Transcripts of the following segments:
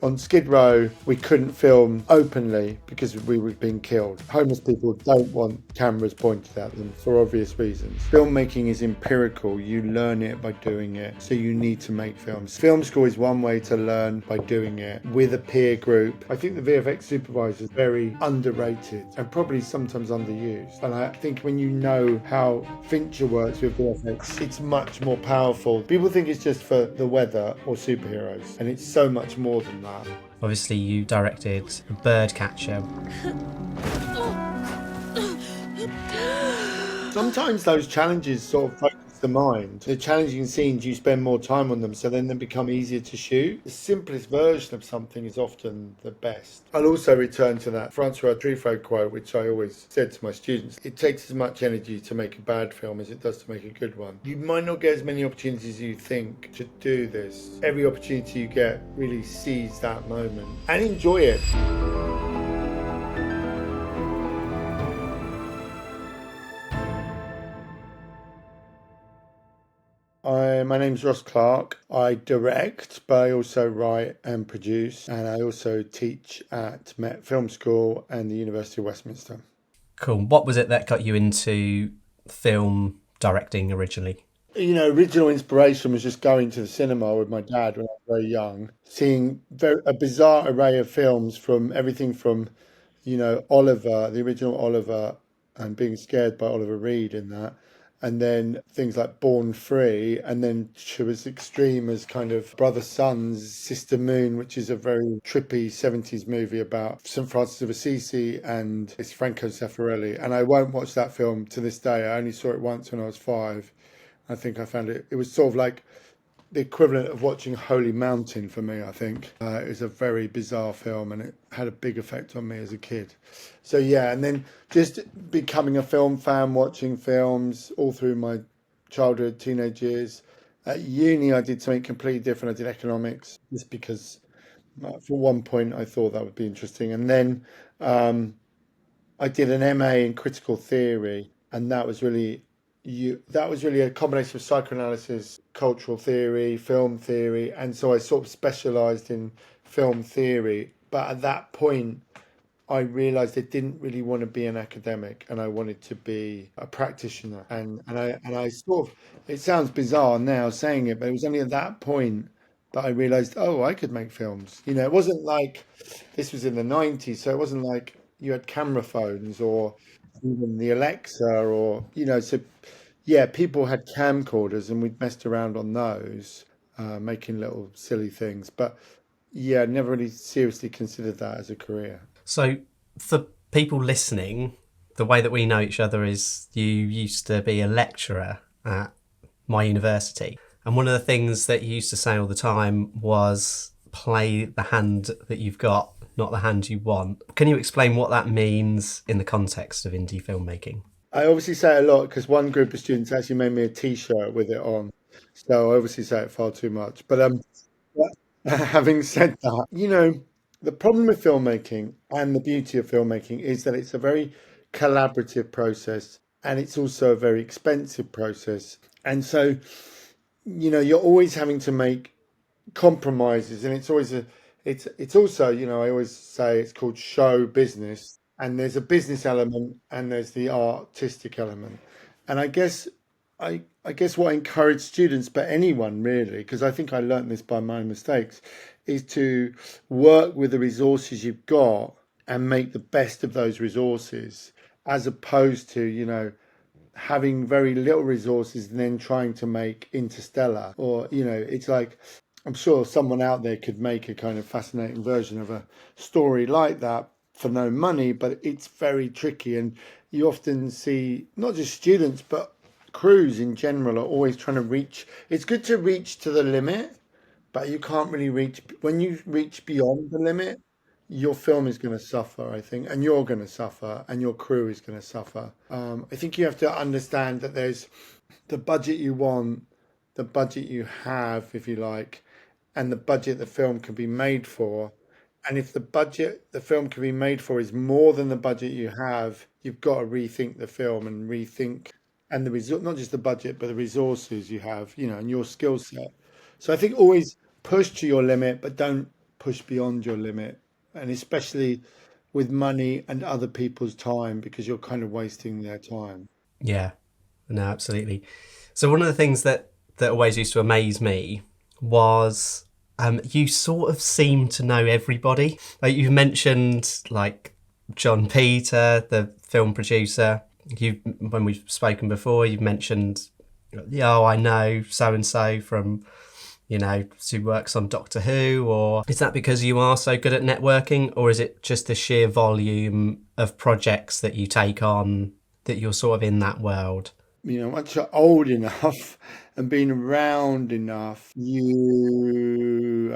On Skid Row, we couldn't film openly because we were being killed. Homeless people don't want cameras pointed at them for obvious reasons. Filmmaking is empirical. You learn it by doing it. So you need to make films. Film school is one way to learn by doing it with a peer group. I think the VFX supervisor is very underrated and probably sometimes underused. And I think when you know how Fincher works with VFX, it's much more powerful. People think it's just for the weather or superheroes, and it's so much more than that. Obviously, you directed Birdcatcher. Sometimes those challenges sort of focus the mind. The challenging scenes, you spend more time on them, so then they become easier to shoot. The simplest version of something is often the best. I'll also return to that Francois Truffaut quote, which I always said to my students. It takes as much energy to make a bad film as it does to make a good one. You might not get as many opportunities as you think to do this. Every opportunity you get, really seize that moment and enjoy it. My name's Ross Clarke. I direct, but I also write and produce, and I also teach at Met Film School and the University of Westminster. Cool. What was it that got you into film directing originally? Original inspiration was just going to the cinema with my dad when I was very young, seeing a bizarre array of films from everything from, Oliver, the original Oliver, and being scared by Oliver Reed in that. And then things like Born Free, and then to as extreme as kind of Brother Sun's Sister Moon, which is a very trippy 70s movie about St. Francis of Assisi, and it's Franco Zeffirelli. And I won't watch that film to this day. I only saw it once when I was 5. I think I found it was sort of like the equivalent of watching Holy Mountain for me, I think. It was a very bizarre film and it had a big effect on me as a kid. So yeah, and then just becoming a film fan, watching films all through my childhood, teenage years. At uni, I did something completely different. I did economics just because for one point I thought that would be interesting. And then I did an MA in critical theory, and that was really a combination of psychoanalysis, cultural theory, film theory, and so I sort of specialized in film theory. But at that point, I realized I didn't really want to be an academic, and I wanted to be a practitioner. And I sort of, it sounds bizarre now saying it, but it was only at that point that I realized, oh, I could make films. It wasn't like this was in the 90s, so it wasn't like you had camera phones or even the Alexa or, so yeah, people had camcorders and we'd messed around on those, making little silly things. But yeah, never really seriously considered that as a career. So, for people listening, the way that we know each other is you used to be a lecturer at my university. And one of the things that you used to say all the time was play the hand that you've got, not the hand you want. Can you explain what that means in the context of indie filmmaking? I obviously say it a lot because one group of students actually made me a T-shirt with it on. So I obviously say it far too much. But having said that, the problem with filmmaking and the beauty of filmmaking is that it's a very collaborative process and it's also a very expensive process. And so, you're always having to make compromises and it's also, I always say it's called show business, and there's a business element and there's the artistic element. And I guess what I encourage students, but anyone really, because I think I learned this by my own mistakes, is to work with the resources you've got and make the best of those resources, as opposed to, having very little resources and then trying to make Interstellar. Or, it's like, I'm sure someone out there could make a kind of fascinating version of a story like that for no money, but it's very tricky. And you often see not just students, but crews in general are always trying to reach. It's good to reach to the limit, but you can't really reach. When you reach beyond the limit, your film is going to suffer, I think, and you're going to suffer, and your crew is going to suffer. I think you have to understand that there's the budget you want, the budget you have, if you like, and the budget the film can be made for. And if the budget the film can be made for is more than the budget you have, you've got to rethink the film and rethink and the result, not just the budget, but the resources you have, and your skill set. So I think always push to your limit, but don't push beyond your limit, and especially with money and other people's time because you're kind of wasting their time. Yeah, no, absolutely. So one of the things that always used to amaze me was you sort of seem to know everybody. Like you mentioned, like John Peter, the film producer. You, when we've spoken before, you've mentioned, yeah, oh, I know so and so from, who works on Doctor Who. Or is that because you are so good at networking, or is it just the sheer volume of projects that you take on that you're sort of in that world? Once you're old enough and been around enough, you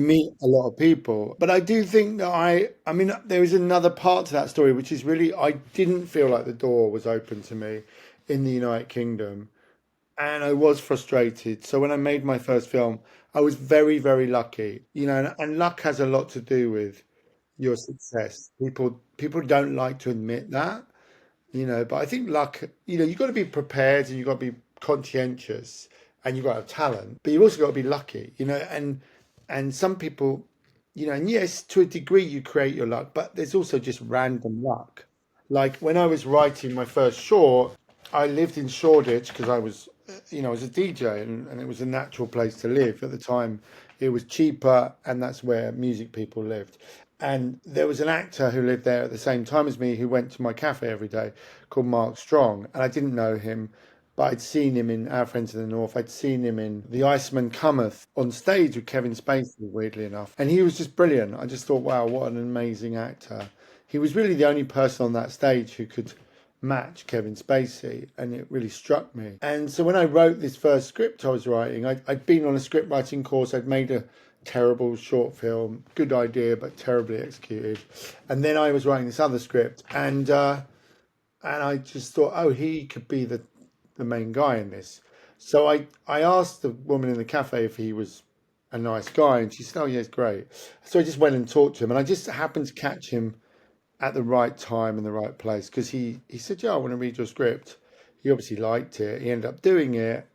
meet a lot of people. But I do think that I mean, there is another part to that story, which is really I didn't feel like the door was open to me in the United Kingdom, and I was frustrated. So when I made my first film, I was very, very lucky, and luck has a lot to do with your success. People don't like to admit that, but I think luck, you've got to be prepared and you've got to be conscientious and you've got to have talent, but you've also got to be lucky, and some people, and yes, to a degree you create your luck, but there's also just random luck. Like when I was writing my first short, I lived in Shoreditch because I was a DJ, and it was a natural place to live at the time. It was cheaper, and that's where music people lived. And there was an actor who lived there at the same time as me who went to my cafe every day called Mark Strong. And I didn't know him, but I'd seen him in Our Friends in the North. I'd seen him in The Iceman Cometh on stage with Kevin Spacey, weirdly enough. And he was just brilliant. I just thought, wow, what an amazing actor. He was really the only person on that stage who could match Kevin Spacey, and it really struck me. And so when I wrote this first script I was writing, I'd been on a script writing course. I'd made a terrible short film, good idea but terribly executed. And then I was writing this other script, and I just thought, oh, he could be the main guy in this. So I asked the woman in the cafe if he was a nice guy, and she said, oh, yeah, he's great. So I just went and talked to him, and I just happened to catch him at the right time in the right place because he said, yeah, I want to read your script. He obviously liked it. He ended up doing it.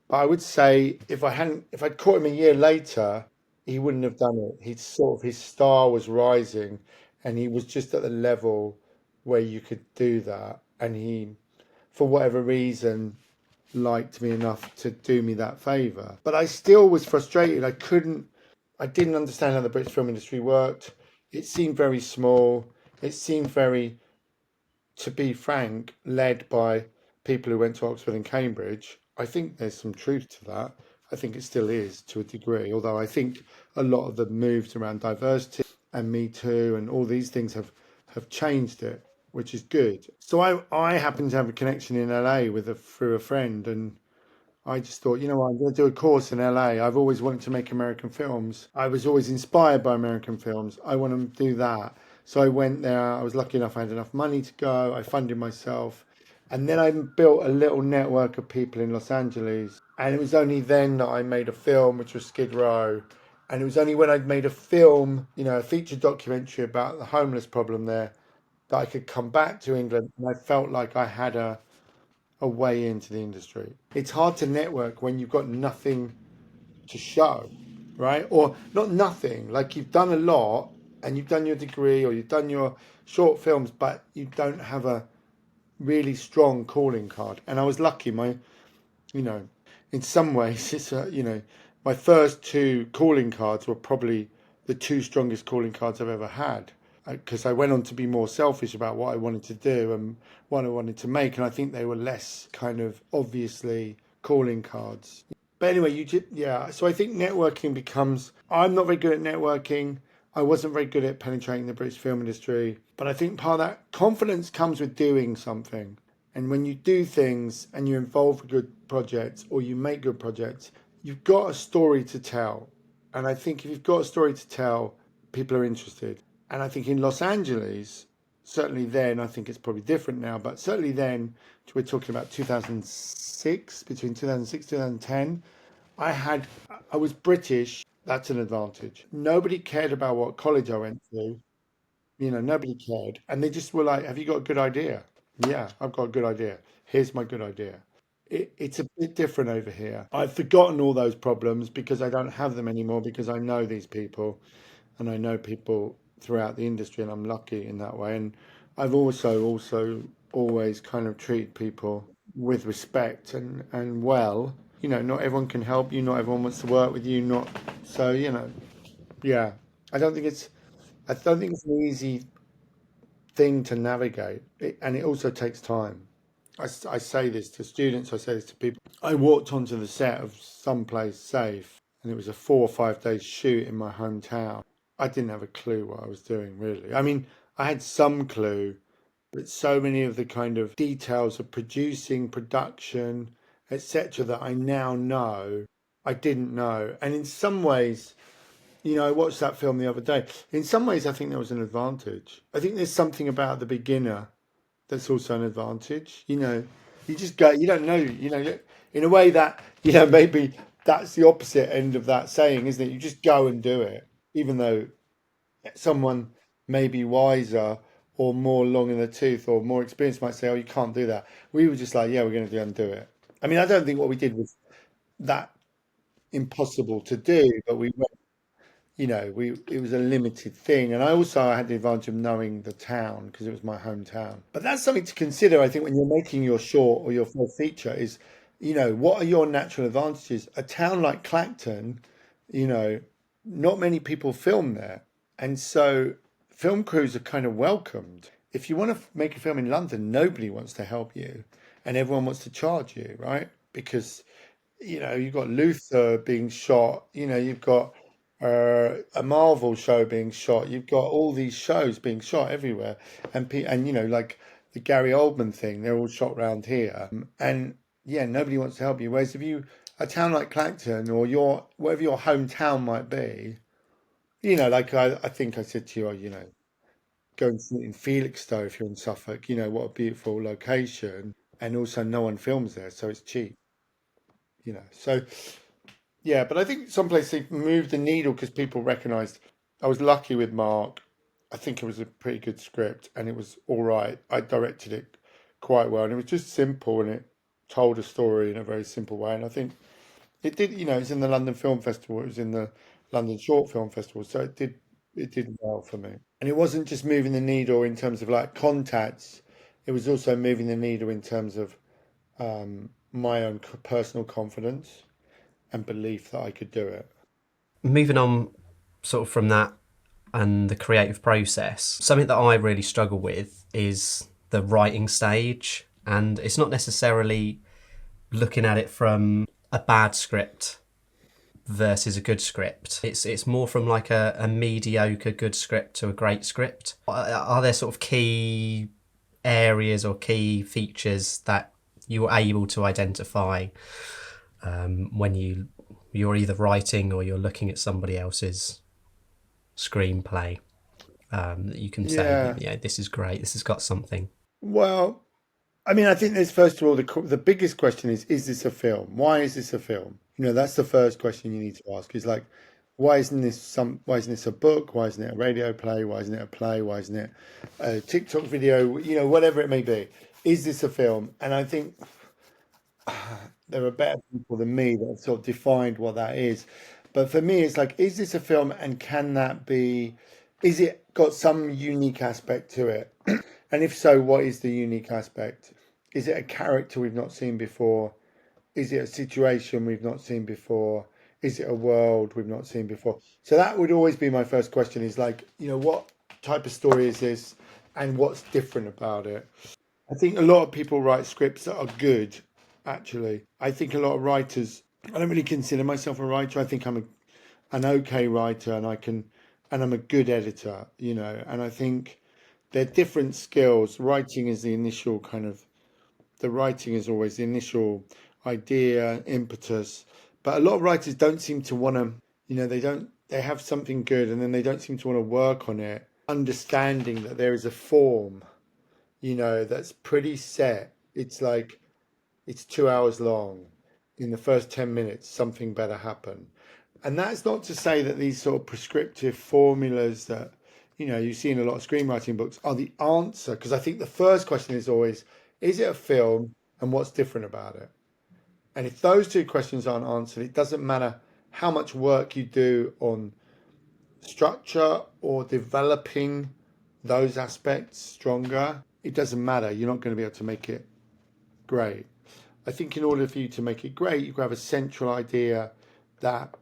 But I would say if I'd caught him a year later, he wouldn't have done it. He'd sort of his star was rising, and he was just at the level where you could do that. And he, for whatever reason, liked me enough to do me that favor. But I still was frustrated. I didn't understand how the British film industry worked. It seemed very small. It seemed very, to be frank, led by people who went to Oxford and Cambridge. I think there's some truth to that. I think it still is to a degree, although I think a lot of the moves around diversity and Me Too and all these things have changed it, which is good. So I happen to have a connection in LA through a friend, and I just thought, you know what, I'm going to do a course in LA. I've always wanted to make American films. I was always inspired by American films. I want to do that. So I went there. I was lucky enough, I had enough money to go. I funded myself. And then I built a little network of people in Los Angeles. And it was only then that I made a film, which was Skid Row. And it was only when I'd made a film, a feature documentary about the homeless problem there, that I could come back to England. And I felt like I had a way into the industry. It's hard to network when you've got nothing to show, right? Or not nothing, like you've done a lot and you've done your degree or you've done your short films, but you don't have a really strong calling card. And I was lucky, you know, in some ways, my first two calling cards were probably the two strongest calling cards I've ever had because I went on to be more selfish about what I wanted to do and what I wanted to make, and I think they were less kind of obviously calling cards. But anyway, yeah. So I think networking becomes. I'm not very good at networking. I wasn't very good at penetrating the British film industry, but I think part of that confidence comes with doing something. And when you do things and you're involved with good projects or you make good projects, you've got a story to tell. And I think if you've got a story to tell, people are interested. And I think in Los Angeles, certainly then, I think it's probably different now, but certainly then, we're talking about 2006, between 2006 and 2010, I was British. That's an advantage. Nobody cared about what college I went to. Nobody cared. And they just were like, have you got a good idea? Yeah, I've got a good idea. Here's my good idea. It's a bit different over here. I've forgotten all those problems because I don't have them anymore because I know these people. and I know people throughout the industry, and I'm lucky in that way. And I've also always kind of treated people with respect and well. You know, not everyone can help you, not everyone wants to work with you, not so, you know, yeah. I don't think it's I don't think it's an easy thing to navigate, and it also takes time. I say this to students, I say this to people. I walked onto the set of Someplace Safe, and it was a 4 or 5 day shoot in my hometown. I didn't have a clue what I was doing, really. I mean, I had some clue, but so many of the kind of details of producing, production, etc., that I now know, I didn't know. And in some ways, you know, I watched that film the other day. In some ways, I think there was an advantage. I think there's something about the beginner that's also an advantage. You know, you just go, you don't know, you know, in a way that, you know, maybe that's the opposite end of that saying, isn't it? You just go and do it, even though someone maybe wiser or more long in the tooth or more experienced might say, oh, you can't do that. We were just like, yeah, we're going to go and do it. I mean, I don't think what we did was that impossible to do, but we went, you know, we it was a limited thing. And I also had the advantage of knowing the town because it was my hometown. But that's something to consider, I think, when you're making your short or your full feature is, you know, what are your natural advantages? A town like Clacton, you know, not many people film there. And so film crews are kind of welcomed. If you want to make a film in London, nobody wants to help you and everyone wants to charge you, right? Because you know, you've got Luther being shot, you know, you've got a Marvel show being shot, you've got all these shows being shot everywhere, and you know, like the Gary Oldman thing, they're all shot round here, and yeah, nobody wants to help you. Whereas if you a town like Clacton or your whatever your hometown might be, you know, like I think I said to you, you know, go and see it in Felixstowe if you're in Suffolk, you know, what a beautiful location, and also no one films there, so it's cheap, you know, so. Yeah, but I think someplace they moved the needle because people recognised. I was lucky with Mark. I think it was a pretty good script and it was all right. I directed it quite well and it was just simple and it told a story in a very simple way. And I think it did, you know, it's in the London Film Festival, it was in the London Short Film Festival, so it did well for me. And it wasn't just moving the needle in terms of like contacts, it was also moving the needle in terms of my own personal confidence and belief that I could do it. Moving on, sort of from that and the creative process, something that I really struggle with is the writing stage. And it's not necessarily looking at it from a bad script versus a good script. It's more from like a mediocre good script to a great script. Are there sort of key areas or key features that you're able to identify when you're either writing or you're looking at somebody else's screenplay, that you can say, Yeah. yeah, this is great, this has got something. Well, I mean, I think there's first of all the biggest question is this a film? Why is this a film? You know, that's the first question you need to ask. Is like, why isn't this a book? Why isn't it a radio play? Why isn't it a play? Why isn't it a TikTok video? You know, whatever it may be. Is this a film? And I think there are better people than me that have sort of defined what that is. But for me, it's like, is this a film and can that be, is it got some unique aspect to it? And if so, what is the unique aspect? Is it a character we've not seen before? Is it a situation we've not seen before? Is it a world we've not seen before? So that would always be my first question is like, you know, what type of story is this and what's different about it? I think a lot of people write scripts that are good, actually. I think a lot of writers, I don't really consider myself a writer. I think I'm an okay writer and I'm a good editor, you know, and I think they're different skills. Writing is the initial kind of, the writing is always the initial idea, impetus. But a lot of writers don't seem to want to, you know, they have something good and then they don't seem to want to work on it, understanding that there is a form, you know, that's pretty set. It's like it's 2 hours long. In the first 10 minutes, something better happen. And that's not to say that these sort of prescriptive formulas that, you know, you see in a lot of screenwriting books are the answer. Because I think the first question is always, is it a film and what's different about it? And if those two questions aren't answered, it doesn't matter how much work you do on structure or developing those aspects stronger, it doesn't matter. You're not going to be able to make it great. I think in order for you to make it great, you have a central idea that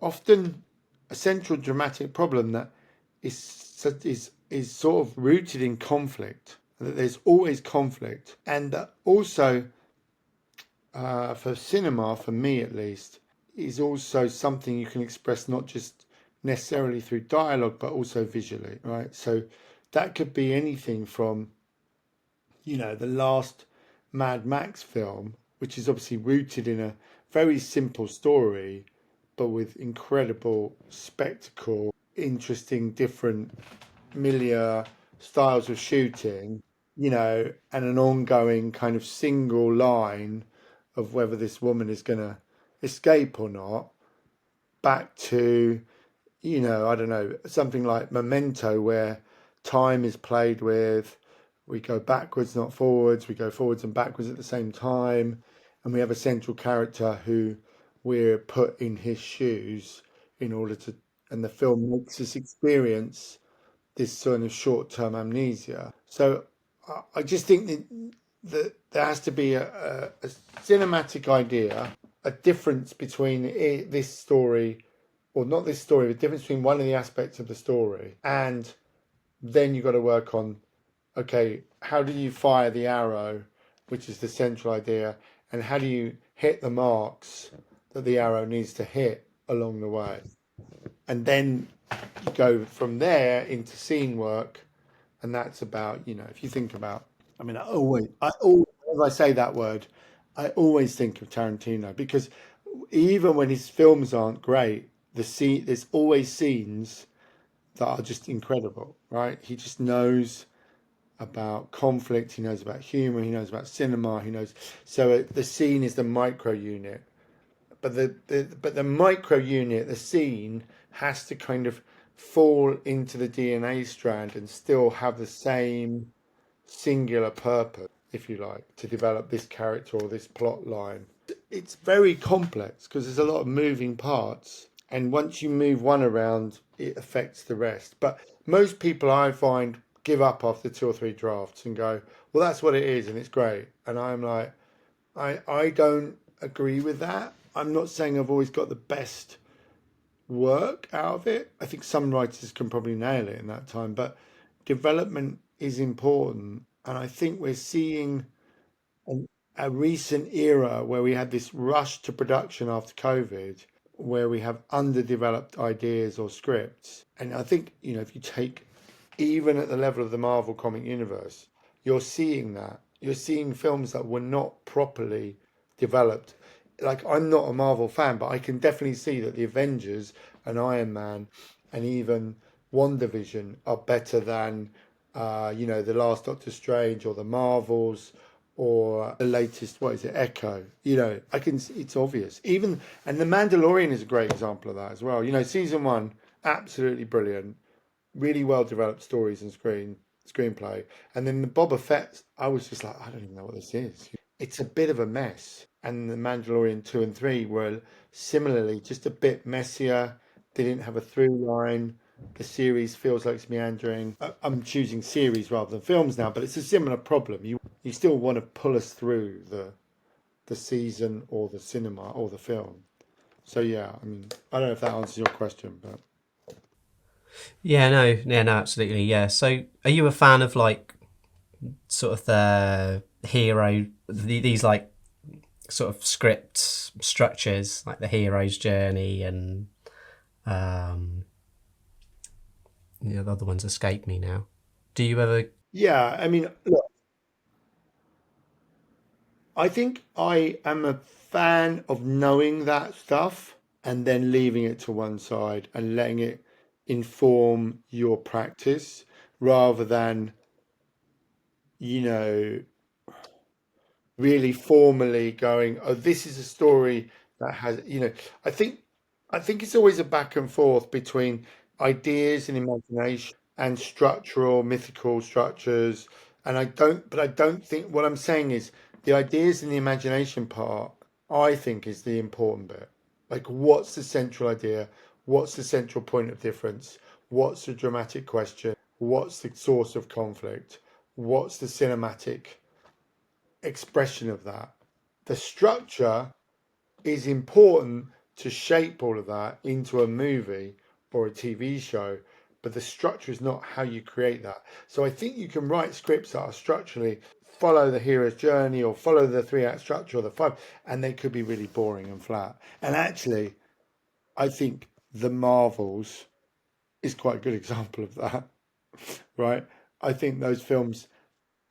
often a central dramatic problem that is sort of rooted in conflict. That there's always conflict, and that also for cinema, for me at least, is also something you can express not just necessarily through dialogue, but also visually, right? So that could be anything from, the last Mad Max film, which is obviously rooted in a very simple story, but with incredible spectacle, interesting, different milieu styles of shooting, and an ongoing kind of single line of whether this woman is going to escape or not, back to, I don't know, something like Memento, where time is played with. We go backwards, not forwards. We go forwards and backwards at the same time. And we have a central character who we're put in his shoes in order to, and the film makes us experience this sort of short-term amnesia. So I just think that there has to be a cinematic idea, a difference between this story, or not this story, the difference between one of the aspects of the story, and then you've got to work on, okay, how do you fire the arrow, which is the central idea, and how do you hit the marks that the arrow needs to hit along the way? And then you go from there into scene work, and that's about, if you think about, I mean, I always, as I say that word, I always think of Tarantino, because even when his films aren't great, there's always scenes that are just incredible, right? He just knows about conflict, he knows about humor, he knows about cinema, he knows. So the scene is the micro unit, but the micro unit, the scene, has to kind of fall into the DNA strand and still have the same singular purpose, if you like, to develop this character or this plot line. It's very complex because there's a lot of moving parts, and once you move one around, it affects the rest. But most people, I find, give up after two or three drafts and go, well, that's what it is and it's great. And I'm like, I don't agree with that. I'm not saying I've always got the best work out of it. I think some writers can probably nail it in that time, but development is important. And I think we're seeing a, a recent era where we had this rush to production after COVID, where we have underdeveloped ideas or scripts. And I think, if you take even at the level of the Marvel comic universe, you're seeing that. You're seeing films that were not properly developed. Like, I'm not a Marvel fan, but I can definitely see that the Avengers and Iron Man and even WandaVision are better than, the last Doctor Strange or the Marvels or the latest, what is it, Echo. I can. It's obvious. Even, and the Mandalorian is a great example of that as well. Season one, absolutely brilliant, really well developed stories and screenplay. And then the Boba Fett, I was just like, I don't even know what this is. It's a bit of a mess. And the Mandalorian 2 and 3 were similarly just a bit messier. They didn't have a through line. The series feels like it's meandering. I'm choosing series rather than films now, but it's a similar problem. You still want to pull us through the season or the cinema or the film. So yeah, I mean, I don't know if that answers your question, but Yeah, no, yeah, no, absolutely, yeah. So, are you a fan of like sort of the hero, these like sort of script structures, like the hero's journey and um, the other ones escape me now. Do you ever? yeah, I mean, look, I think I am a fan of knowing that stuff and then leaving it to one side and letting it inform your practice rather than, you know, really formally going, oh, this is a story that has, I think I think it's always a back and forth between ideas and imagination and structural mythical structures. And I don't think what I'm saying is the ideas and the imagination part, I think is the important bit. Like, what's the central idea? What's the central point of difference? What's the dramatic question? What's the source of conflict? What's the cinematic expression of that? The structure is important to shape all of that into a movie or a TV show, but the structure is not how you create that. So I think you can write scripts that are structurally follow the hero's journey or follow the three-act structure or the five, and they could be really boring and flat. And actually, I think The Marvels is quite a good example of that, right? I think those films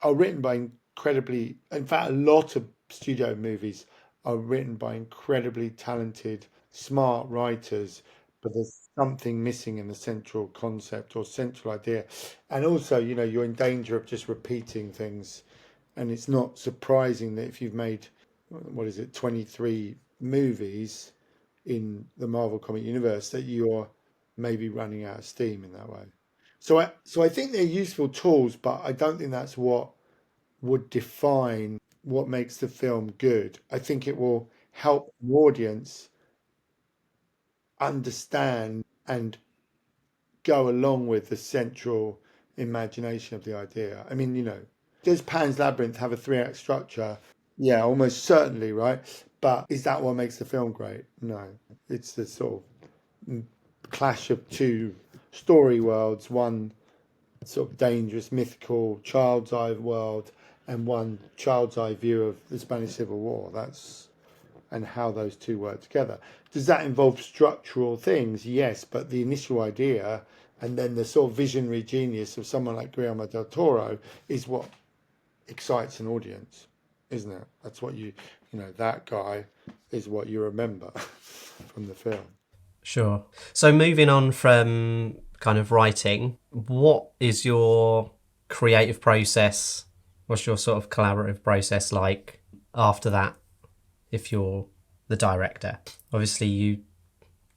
are written by incredibly, in fact, a lot of studio movies are written by incredibly talented, smart writers, but there's something missing in the central concept or central idea. And also, you're in danger of just repeating things. And it's not surprising that if you've made, what is it, 23 movies in the Marvel comic universe, that you're maybe running out of steam in that way. So I think they're useful tools, but I don't think that's what would define what makes the film good. I think it will help the audience understand and go along with the central imagination of the idea. I mean, does Pan's Labyrinth have a three-act structure? Yeah, almost certainly, right? But is that what makes the film great? No. It's the sort of clash of two story worlds, one sort of dangerous, mythical, child's eye world, and one child's eye view of the Spanish Civil War. That's and how those two work together. Does that involve structural things? Yes, but the initial idea and then the sort of visionary genius of someone like Guillermo del Toro is what excites an audience, isn't it? That's what that guy is what you remember from the film. Sure. So moving on from kind of writing, what is your creative process? What's your sort of collaborative process like after that if you're the director? Obviously, you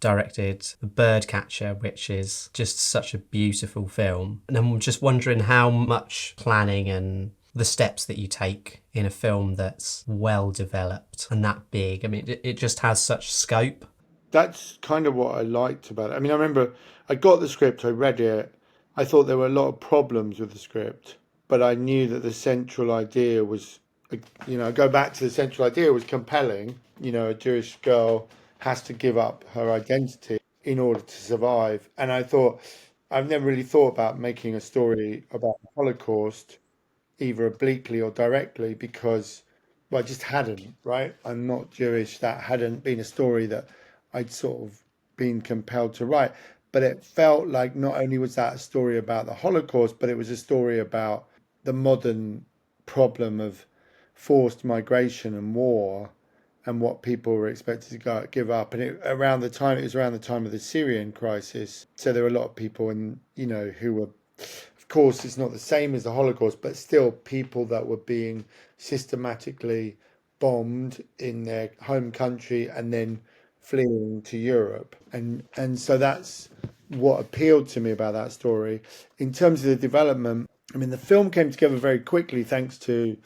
directed Birdcatcher, which is just such a beautiful film. And I'm just wondering how much planning and the steps that you take in a film that's well developed and that big. I mean, it just has such scope. That's kind of what I liked about it. I mean, I remember I got the script, I read it. I thought there were a lot of problems with the script, but I knew that the central idea was, go back to the central idea was compelling. A Jewish girl has to give up her identity in order to survive. And I thought, I've never really thought about making a story about the Holocaust either obliquely or directly because, well, I just hadn't, right? I'm not Jewish. That hadn't been a story that I'd sort of been compelled to write. But it felt like not only was that a story about the Holocaust, but it was a story about the modern problem of forced migration and war and what people were expected to give up. And it was around the time of the Syrian crisis. So there were a lot of people, and who were, of course, it's not the same as the Holocaust, but still people that were being systematically bombed in their home country and then fleeing to Europe. And so that's what appealed to me about that story. In terms of the development, I mean, the film came together very quickly thanks to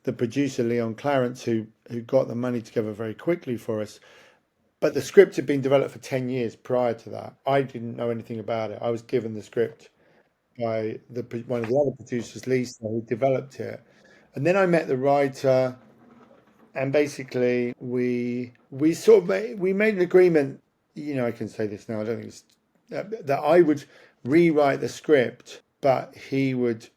the producer Leon Clarence, who got the money together very quickly for us. But the script had been developed for 10 years prior to that. I didn't know anything about it. I was given the script by one of the other producers, Lisa, who developed it. And then I met the writer, and basically we made an agreement. I can say this now. I don't think it's that I would rewrite the script, but he would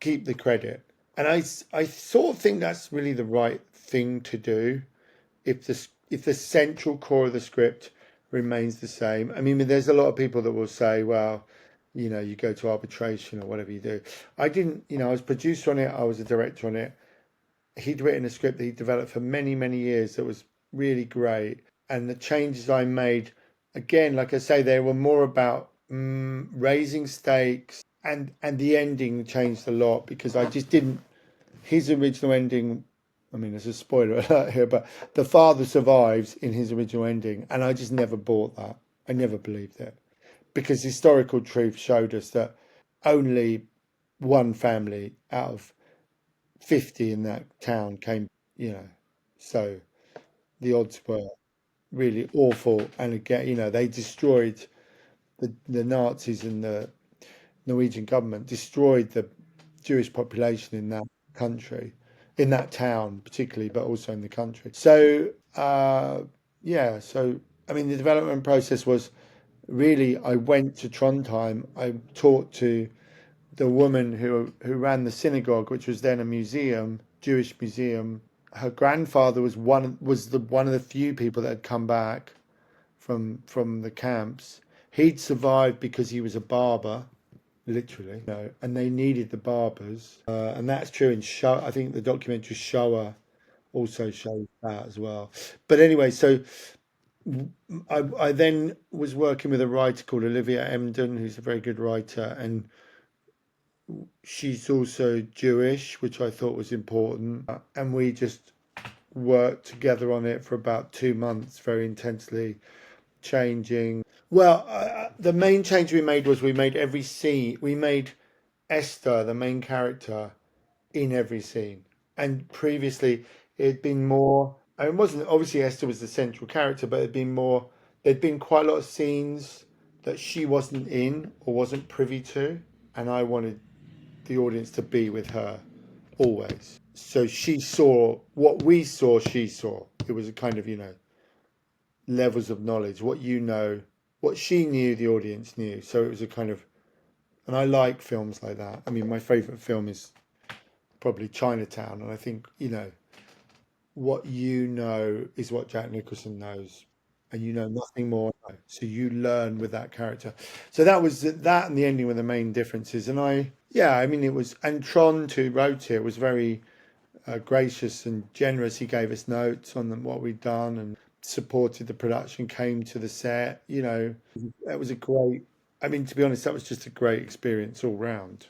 keep the credit. And I sort of think that's really the right thing to do if the central core of the script remains the same. I mean, there's a lot of people that will say, well, you go to arbitration or whatever you do. I didn't, I was producer on it, I was a director on it. He'd written a script that he developed for many, many years that was really great. And the changes I made, again, like I say, they were more about raising stakes, and the ending changed a lot because I just didn't. His original ending, I mean, there's a spoiler alert here, but the father survives in his original ending, and I just never bought that. I never believed it because historical truth showed us that only one family out of 50 in that town came, so the odds were really awful. And again, they destroyed the Nazis and the Norwegian government destroyed the Jewish population in that country, in that town particularly, but also in the country. So, yeah, so I mean, the development process was really, I went to Trondheim. I talked to the woman who ran the synagogue, which was then a museum, Jewish museum. Her grandfather was one of the few people that had come back from the camps. He'd survived because he was a barber, literally, and they needed the barbers, and that's true in show. I think the documentary Shoah also shows that as well. But anyway, so I then was working with a writer called Olivia Emden, who's a very good writer, and she's also Jewish, which I thought was important. And we just worked together on it for about 2 months, very intensely, changing. Well, the main change we made was we made every scene, we made Esther, the main character, in every scene. And previously, it had been more, and it wasn't, obviously, Esther was the central character, but it'd been more, there'd been quite a lot of scenes that she wasn't in or wasn't privy to. And I wanted the audience to be with her always. So she saw what we saw, she saw. It was a kind of, levels of knowledge. What you know, what she knew, the audience knew. So it was a kind of, and I like films like that. I mean, my favorite film is probably Chinatown. And I think, what you know is what Jack Nicholson knows. And you know nothing more. So you learn with that character. So that was that, and the ending were the main differences. And yeah, I mean, it was, and Tron, who wrote it, was very gracious and generous. He gave us notes on what we'd done and supported the production, came to the set. That was a great, I mean, to be honest, that was just a great experience all round.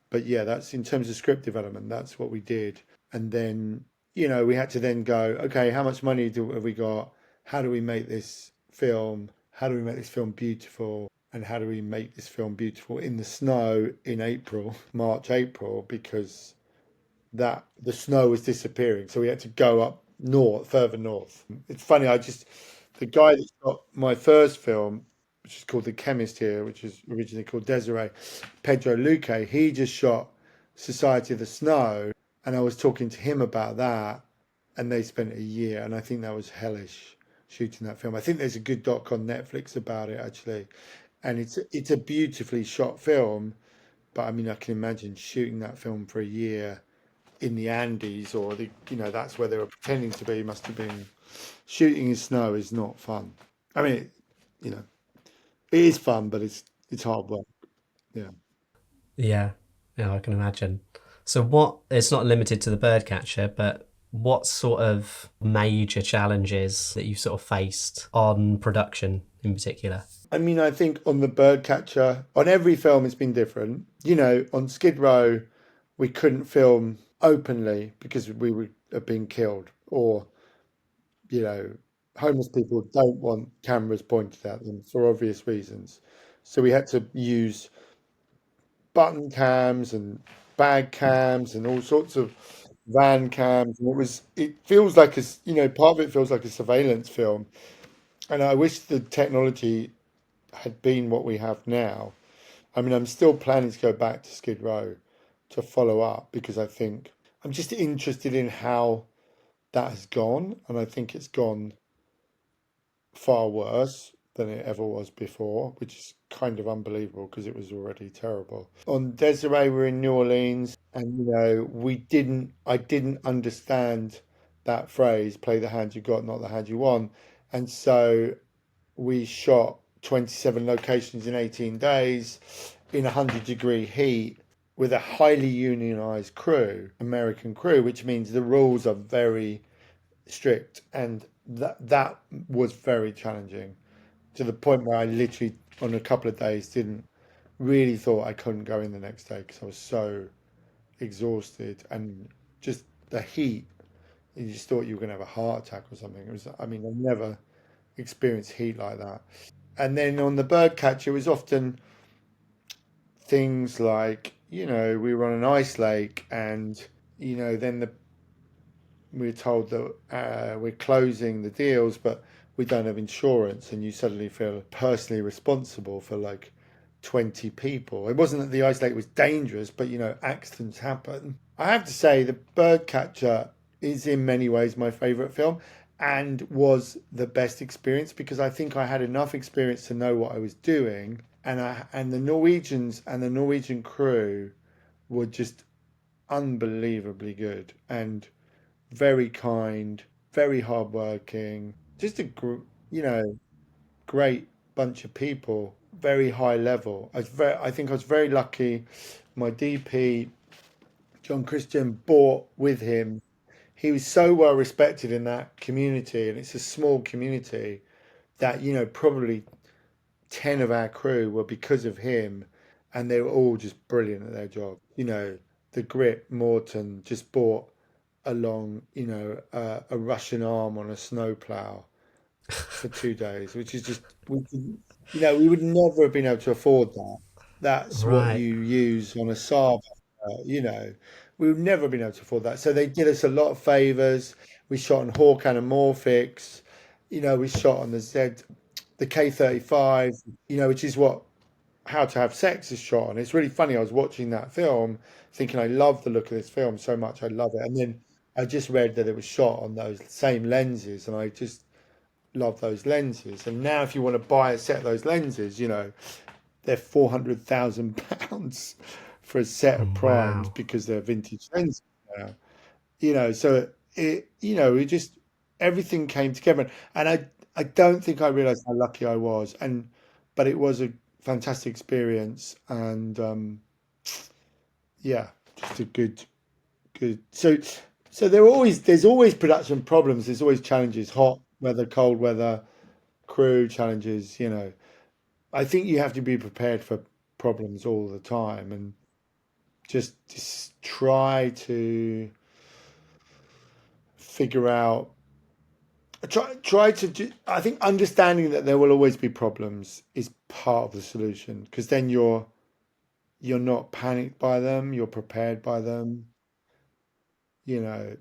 But yeah, that's in terms of script development, that's what we did. And then, we had to then go, okay, how much money have we got? How do we make this film? How do we make this film beautiful? And how do we make this film beautiful in the snow in April, March, April, because that the snow was disappearing. So we had to go up north, further north. It's funny, the guy that shot my first film, which is called The Chemist here, which is originally called Desiree, Pedro Luque, he just shot Society of the Snow. And I was talking to him about that. And they spent a year. And I think that was hellish shooting that film. I think there's a good doc on Netflix about it, actually. And it's a beautifully shot film. But I mean, I can imagine shooting that film for a year in the Andes, or that's where they were pretending to be. Must have been shooting in snow is not fun. I mean, you know, it is fun, but it's hard work. Yeah. Yeah, yeah, I can imagine. So, what? It's not limited to the birdcatcher, but what sort of major challenges that you've sort of faced on production in particular? I mean, I think on the Birdcatcher, on every film, it's been different. On Skid Row, we couldn't film openly because we would have been killed, or you know, homeless people don't want cameras pointed at them for obvious reasons. So we had to use button cams and bag cams and all sorts of van cams. And it feels like part of it feels like a surveillance film. And I wish the technology had been what we have now. I mean, I'm still planning to go back to Skid Row to follow up because I think I'm just interested in how that has gone. And I think it's gone far worse than it ever was before, which is kind of unbelievable because it was already terrible. On Desiree, we're in New Orleans, and I didn't understand that phrase, play the hand you got, not the hand you want. And so we shot 27 locations in 18 days in 100-degree heat with a highly unionized crew, American crew, which means the rules are very strict, and that was very challenging to the point where I literally, on a couple of days, didn't really thought I couldn't go in the next day because I was so exhausted and just the heat. You just thought you were going to have a heart attack or something. It was, I mean, I've never experienced heat like that. And then on the birdcatch, it was often things like, we were on an ice lake, and then we were told that we're closing the deals, but we don't have insurance, and you suddenly feel personally responsible for like 20 people. It wasn't that the ice lake was dangerous, but accidents happen. I have to say, The Birdcatcher is in many ways my favorite film and was the best experience because I think I had enough experience to know what I was doing, and the Norwegians and the Norwegian crew were just unbelievably good and very kind, very hardworking, just you know great bunch of people, very high level. I think I was very lucky. My DP, John Christian, brought with him. He was so well respected in that community, and it's a small community that probably 10 of our crew were because of him, and they were all just brilliant at their job. The Grit Morton just brought along, a Russian arm on a snowplow for 2 days, which is just we would never have been able to afford that. That's what Right. you use on a Saab. We would never have been able to afford that. So they did us a lot of favors. We shot on Hawk Anamorphics. We shot on the K35. Which is what How to Have Sex is shot on. It's really funny. I was watching that film, thinking I love the look of this film so much. I love it, and then I just read that it was shot on those same lenses, and I just love those lenses. And now, if you want to buy a set of those lenses, they're £400,000 for a set of primes Wow. because they're vintage lenses now. So it just everything came together, and I don't think I realised how lucky I was, but it was a fantastic experience, and yeah, just a good. So there's always production problems. There's always challenges, hot weather, cold weather, crew challenges. I think you have to be prepared for problems all the time, and just try to figure out. Try to. I think understanding that there will always be problems is part of the solution because then you're not panicked by them. You're prepared by them. You know,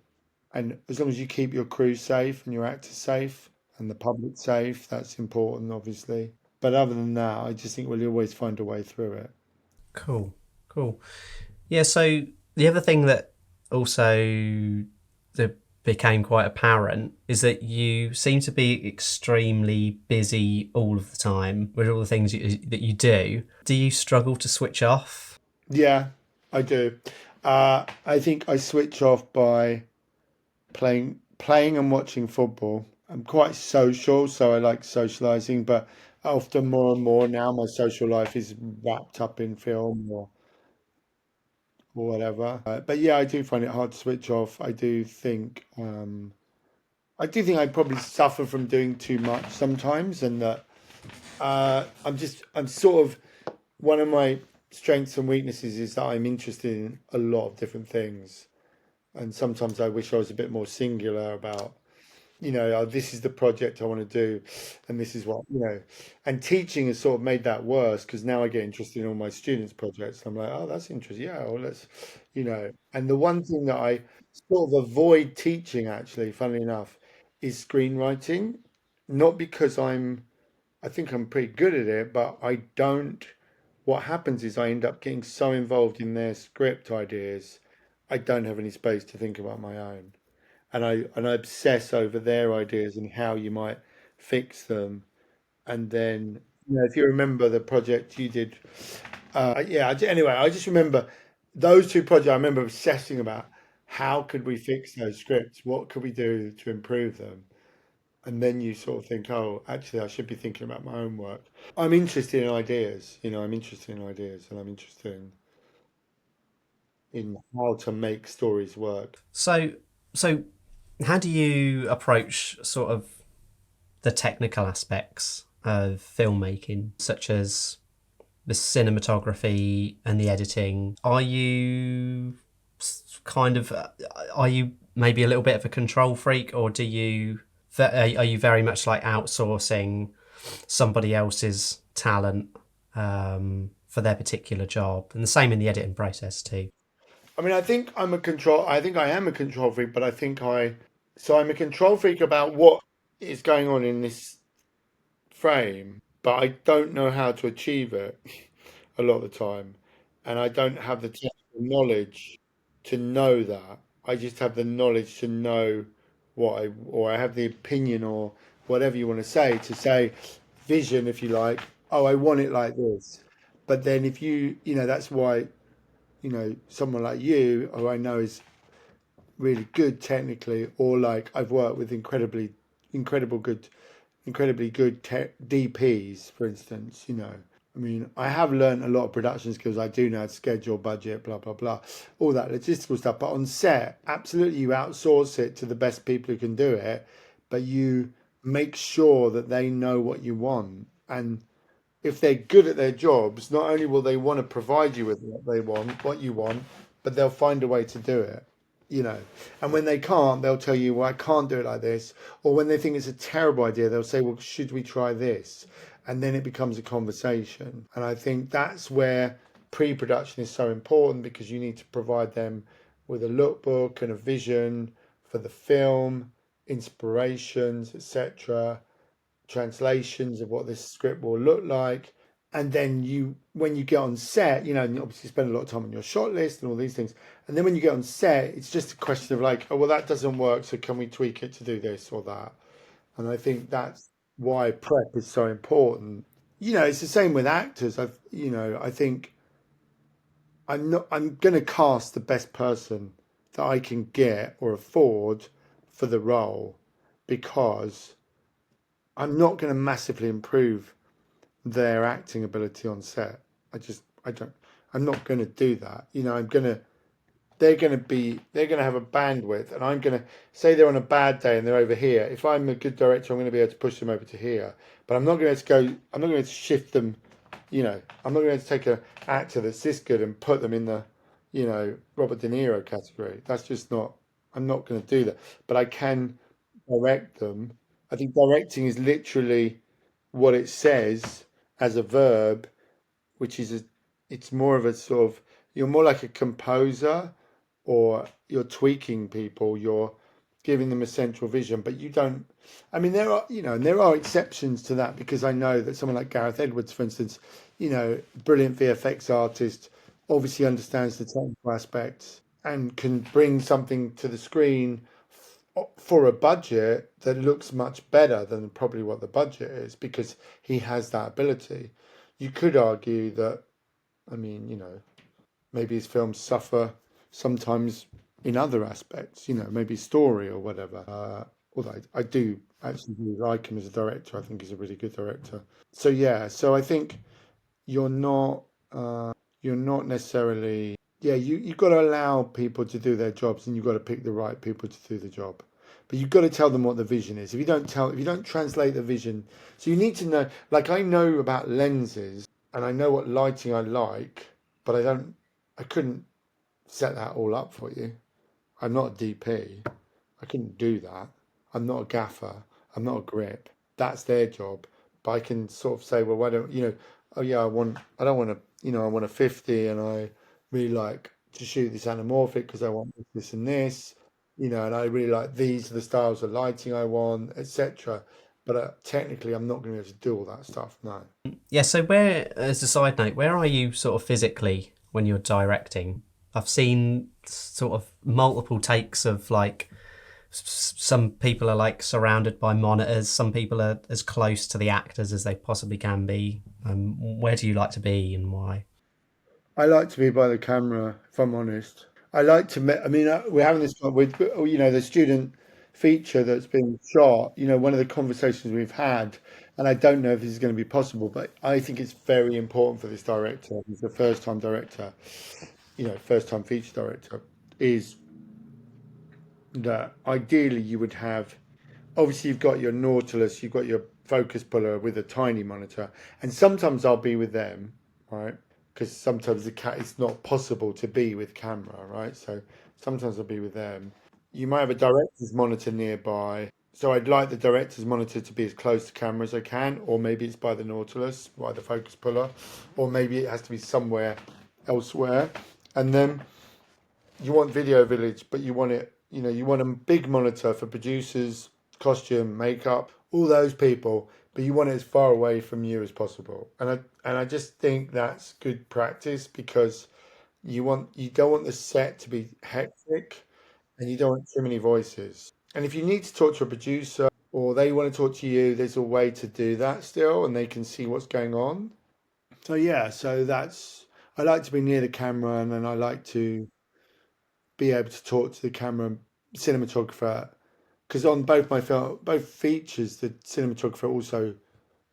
and as long as you keep your crew safe and your actors safe and the public safe, that's important, obviously. But other than that, I just think we'll always find a way through it. Cool. Cool. Yeah. So the other thing that also that became quite apparent is that you seem to be extremely busy all of the time with all the things that you do. Do you struggle to switch off? Yeah, I do. I think I switch off by playing and watching football. I'm quite social, so I like socializing, but often more and more now my social life is wrapped up in film or whatever. But yeah, I do find it hard to switch off. I do think I probably suffer from doing too much sometimes, and that I'm sort of one of my strengths and weaknesses is that I'm interested in a lot of different things, and sometimes I wish I was a bit more singular about oh, this is the project I want to do, and this is and teaching has sort of made that worse because now I get interested in all my students' projects. I'm like, oh, that's interesting. Yeah, well, And the one thing that I sort of avoid teaching, actually, funnily enough, is screenwriting. Not because I think I'm pretty good at it, but I don't. What happens is I end up getting so involved in their script ideas, I don't have any space to think about my own, and I obsess over their ideas and how you might fix them. And then, if you remember the project you did, yeah. Anyway, I just remember those two projects. I remember obsessing about how could we fix those scripts, what could we do to improve them, and then you sort of think, oh, actually, I should be thinking about my own work. I'm interested in ideas. I'm interested in ideas, and I'm interested in how to make stories work. So, so how do you approach sort of the technical aspects of filmmaking, such as the cinematography and the editing? Are you kind of are you maybe a little bit of a control freak, or are you very much like outsourcing somebody else's talent for their particular job, and the same in the editing process too? I mean, I think I am a control freak, but so I'm a control freak about what. is going on in this frame, but I don't know how to achieve it a lot of the time. And I don't have the technical knowledge to know that. I just have the knowledge to know or I have the opinion or whatever you want to say vision, if you like. Oh, I want it like this. But then if that's why, someone like you, who I know is really good technically, or like I've worked with incredible good, incredibly good DPs, for instance. I mean, I have learned a lot of production skills. I do know how to schedule, budget, blah blah blah, all that logistical stuff. But on set, absolutely, you outsource it to the best people who can do it, but you make sure that they know what you want. And if they're good at their jobs, not only will they want to provide you with what you want, but they'll find a way to do it. You know, and when they can't, they'll tell you, "Well, I can't do it like this." Or when they think it's a terrible idea, they'll say, "Well, should we try this?" And then it becomes a conversation. And I think that's where pre-production is so important because you need to provide them with a lookbook and a vision for the film, inspirations, etc., translations of what this script will look like. And then when you get on set, and obviously spend a lot of time on your shot list and all these things. And then when you get on set, it's just a question of like, oh, well, that doesn't work. So can we tweak it to do this or that? And I think that's why prep is so important. It's the same with actors. I think I'm going to cast the best person that I can get or afford for the role because I'm not going to massively improve their acting ability on set. I don't, I'm not going to do that. They're going to have a bandwidth and I'm going to say they're on a bad day and they're over here. If I'm a good director, I'm going to be able to push them over to here, but I'm not going to shift them. I'm not going to take an actor that's this good and put them in the, Robert De Niro category. That's just not, I'm not going to do that, but I can direct them. I think directing is literally what it says as a verb, which is it's more of a sort of you're more like a composer, or you're tweaking people, you're giving them a central vision, but you don't. I mean, and there are exceptions to that because I know that someone like Gareth Edwards, for instance, brilliant VFX artist, obviously understands the technical aspects and can bring something to the screen for a budget that looks much better than probably what the budget is because he has that ability. You could argue that, I mean, maybe his films suffer sometimes in other aspects, maybe story or whatever. Although I do actually really like him as a director, I think he's a really good director. So yeah, so I think you're not you're not necessarily yeah you've got to allow people to do their jobs and you've got to pick the right people to do the job, but you've got to tell them what the vision is. If you don't translate the vision, so you need to know, like I know about lenses and I know what lighting I like, but I couldn't set that all up for you. I'm not a DP. I couldn't do that. I'm not a gaffer. I'm not a grip. That's their job. But I can sort of say, well, why don't oh yeah, I don't want to, I want a 50 and I really like to shoot this anamorphic because I want this and this, and I really like these are the styles of lighting I want, etc. But technically, I'm not going to be able to do all that stuff. No. Yeah, so where, as a side note, where are you sort of physically when you're directing? I've seen sort of multiple takes of like some people are like surrounded by monitors, some people are as close to the actors as they possibly can be. Where do you like to be and why? I like to be by the camera, if I'm honest. I like to, I mean, we're having this with, the student feature that's been shot, one of the conversations we've had, and I don't know if this is going to be possible, but I think it's very important for this director, he's a first time director, first time feature director, is that ideally you would have, obviously you've got your Nautilus, you've got your focus puller with a tiny monitor, and sometimes I'll be with them, right? Because sometimes it's not possible to be with camera, right? So sometimes I'll be with them. You might have a director's monitor nearby. So I'd like the director's monitor to be as close to camera as I can, or maybe it's by the Nautilus, by the focus puller, or maybe it has to be somewhere elsewhere. And then you want Video Village, but you want it, you want a big monitor for producers costume, makeup, all those people, but you want it as far away from you as possible. And I just think that's good practice because you don't want the set to be hectic and you don't want too many voices. And if you need to talk to a producer or they want to talk to you, there's a way to do that still and they can see what's going on. So yeah, so that's I like to be near the camera and then I like to be able to talk to the camera cinematographer because on both my film both features the cinematographer also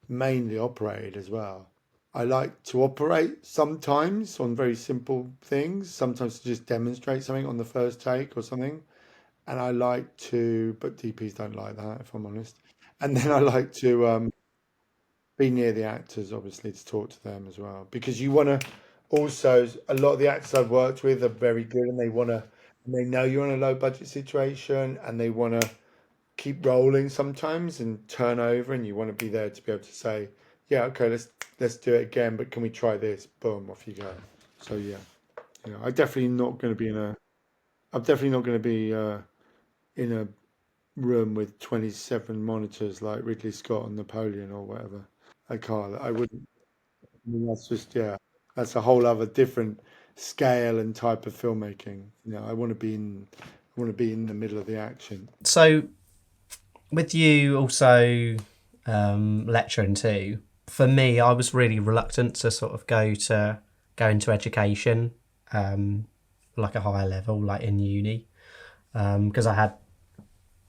mainly operated as well. I like to operate sometimes on very simple things, sometimes to just demonstrate something on the first take or something. And I like to, but DPs don't like that, if I'm honest. And then I like to be near the actors, obviously, to talk to them as well, because you want to. Also, a lot of the actors I've worked with are very good, and and they know you're in a low budget situation, and they want to keep rolling sometimes and turn over, and you want to be there to be able to say, yeah, okay, let's do it again, but can we try this? Boom, off you go. So yeah, I'm definitely not going to be in a. I'm definitely not going to be in a room with 27 monitors like Ridley Scott and Napoleon or whatever. I can't. I wouldn't. I mean, that's just yeah. That's a whole other different scale and type of filmmaking. I want to be in. I want to be in the middle of the action. So with you also lecturing too, for me, I was really reluctant to sort of go into education, um, like a higher level, like in uni, because I had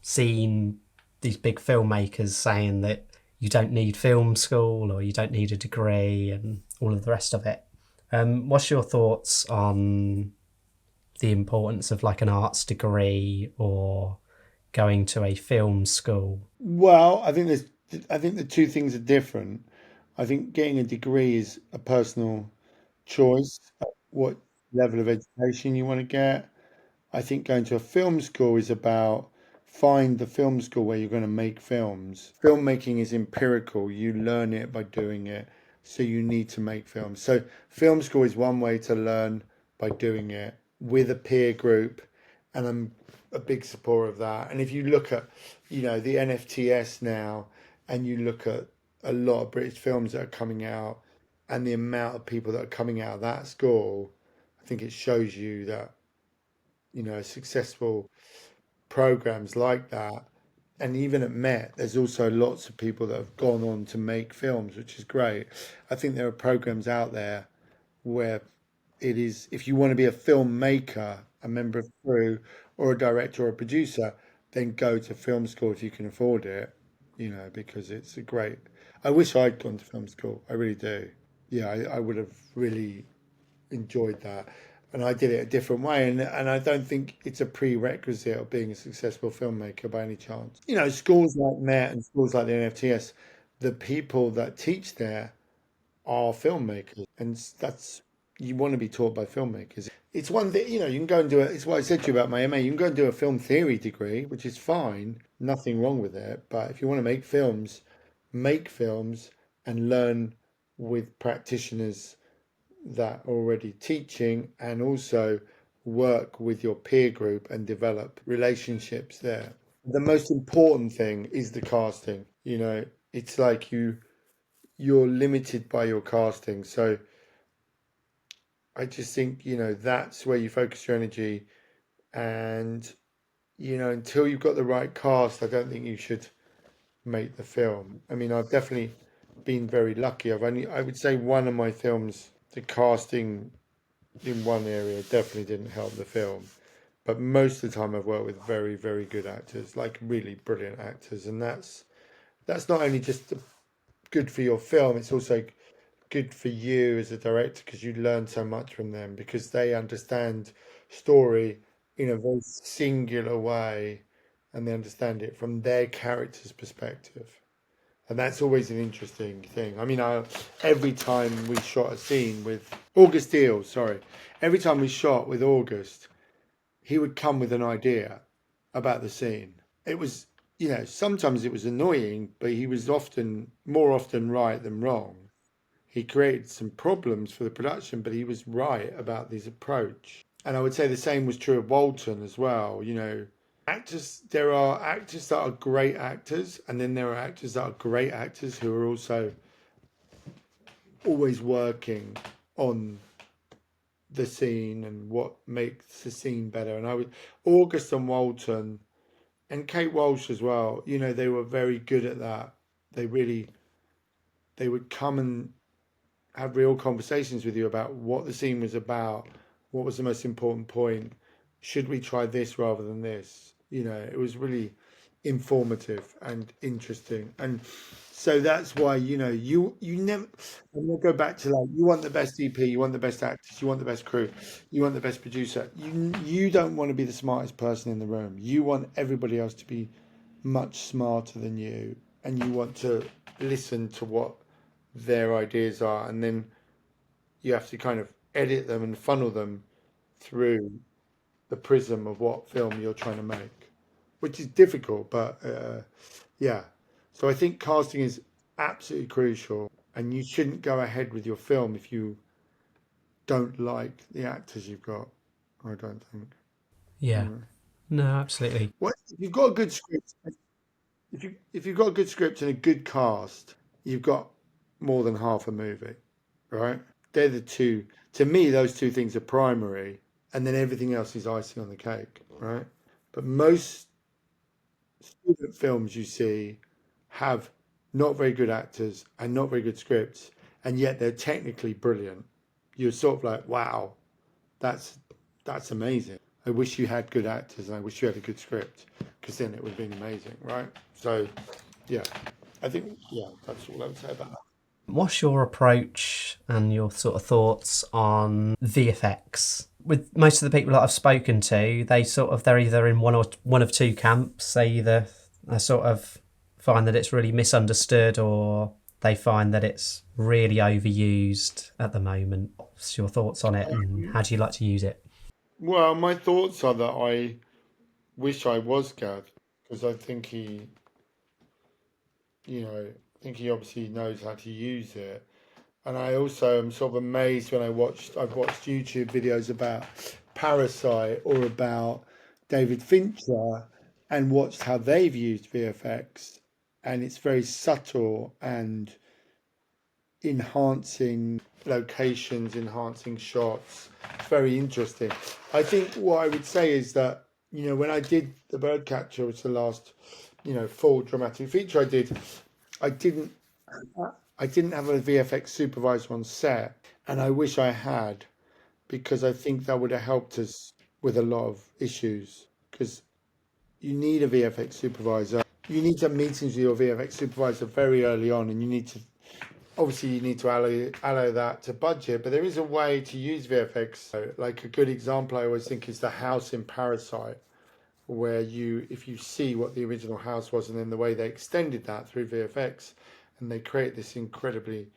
seen these big filmmakers saying that you don't need film school or you don't need a degree and all of the rest of it. What's your thoughts on the importance of like an arts degree or going to a film school? Well, I think there's. I think the two things are different. I think getting a degree is a personal choice. What level of education you want to get. I think going to a film school is about find the film school where you're going to make films. Filmmaking is empirical. You learn it by doing it. So you need to make films. So film school is one way to learn by doing it with a peer group. And I'm a big supporter of that. And if you look at, the NFTS now and you look at a lot of British films that are coming out and the amount of people that are coming out of that school, I think it shows you that successful programs like that. And even at Met, there's also lots of people that have gone on to make films, which is great. I think there are programs out there where it is, if you want to be a filmmaker, a member of crew, or a director or a producer, then go to film school if you can afford it, because it's a great. I wish I'd gone to film school. I really do. Yeah, I would have really enjoyed that. And I did it a different way. And I don't think it's a prerequisite of being a successful filmmaker by any chance. Schools like Met and schools like the NFTS, the people that teach there are filmmakers. And that's, you want to be taught by filmmakers. It's one thing, you can go and do it. It's what I said to you about my MA. You can go and do a film theory degree, which is fine, nothing wrong with it. But if you want to make films and learn with practitioners that already teaching and also work with your peer group and develop relationships there. The most important thing is the casting. It's like you're limited by your casting. So I just think, that's where you focus your energy and until you've got the right cast, I don't think you should make the film. I mean, I've definitely been very lucky. I would say one of my films, the casting in one area definitely didn't help the film. But most of the time, I've worked with very, very good actors, like really brilliant actors, and that's not only just good for your film; it's also good for you as a director because you learn so much from them because they understand story in a very singular way, and they understand it from their character's perspective. And that's always an interesting thing. I mean, every time we shot a scene with August Deal, sorry, every time we shot with August, he would come with an idea about the scene. It was, sometimes it was annoying, but he was more often right than wrong. He created some problems for the production, but he was right about his approach. And I would say the same was true of Walton as well. Actors, there are actors that are great actors, and then there are actors that are great actors who are also always working on the scene and what makes the scene better. And I would August and Walton and Kate Walsh as well. You know, they were very good at that. They really they would come and have real conversations with you about what the scene was about, what was the most important point, should we try this rather than this? You know, it was really informative and interesting. And so that's why, you know, you never and we'll go back to like you want the best DP, you want the best actors, you want the best crew, you want the best producer. You don't want to be the smartest person in the room. You want everybody else to be much smarter than you, and you want to listen to what their ideas are, and then you have to kind of edit them and funnel them through the prism of what film you're trying to make, which is difficult, but yeah. So I think casting is absolutely crucial, and you shouldn't go ahead with your film if you don't like the actors you've got. I don't think. Yeah. Mm. No, absolutely. What if you've got a good script? If you've got a good script and a good cast, you've got more than half a movie, right? They're the two. To me, those two things are primary, and then everything else is icing on the cake, right? But most student films you see have not very good actors and not very good scripts, and yet they're technically brilliant. You're sort of like, wow, that's that's amazing. I wish you had good actors and I wish you had a good script because then it would have been amazing, right? So, yeah, I think yeah, that's all I would say about that. What's your approach and your sort of thoughts on VFX? With most of the people that I've spoken to, they're either in one of two camps. They either sort of find that it's really misunderstood, or they find that it's really overused at the moment. What's your thoughts on it, and how do you like to use it? Well, my thoughts are that I wish I was Gav because I think he, you know, I think he obviously knows how to use it. And I also am sort of amazed when I've watched YouTube videos about Parasite or about David Fincher and watched how they've used VFX, and it's very subtle and enhancing locations, enhancing shots. It's very interesting. I think what I would say is that, you know, when I did The Birdcatcher, which is the last, you know, full dramatic feature I did, I didn't I didn't have a VFX supervisor on set, and I wish I had because I think that would have helped us with a lot of issues. Because you need a VFX supervisor. You need to have meetings with your VFX supervisor very early on, and you need to obviously you need to allow that to budget. But there is a way to use VFX. So, like a good example, I always think is the house in Parasite, where if you see what the original house was, and then the way they extended that through VFX, and they create this incredibly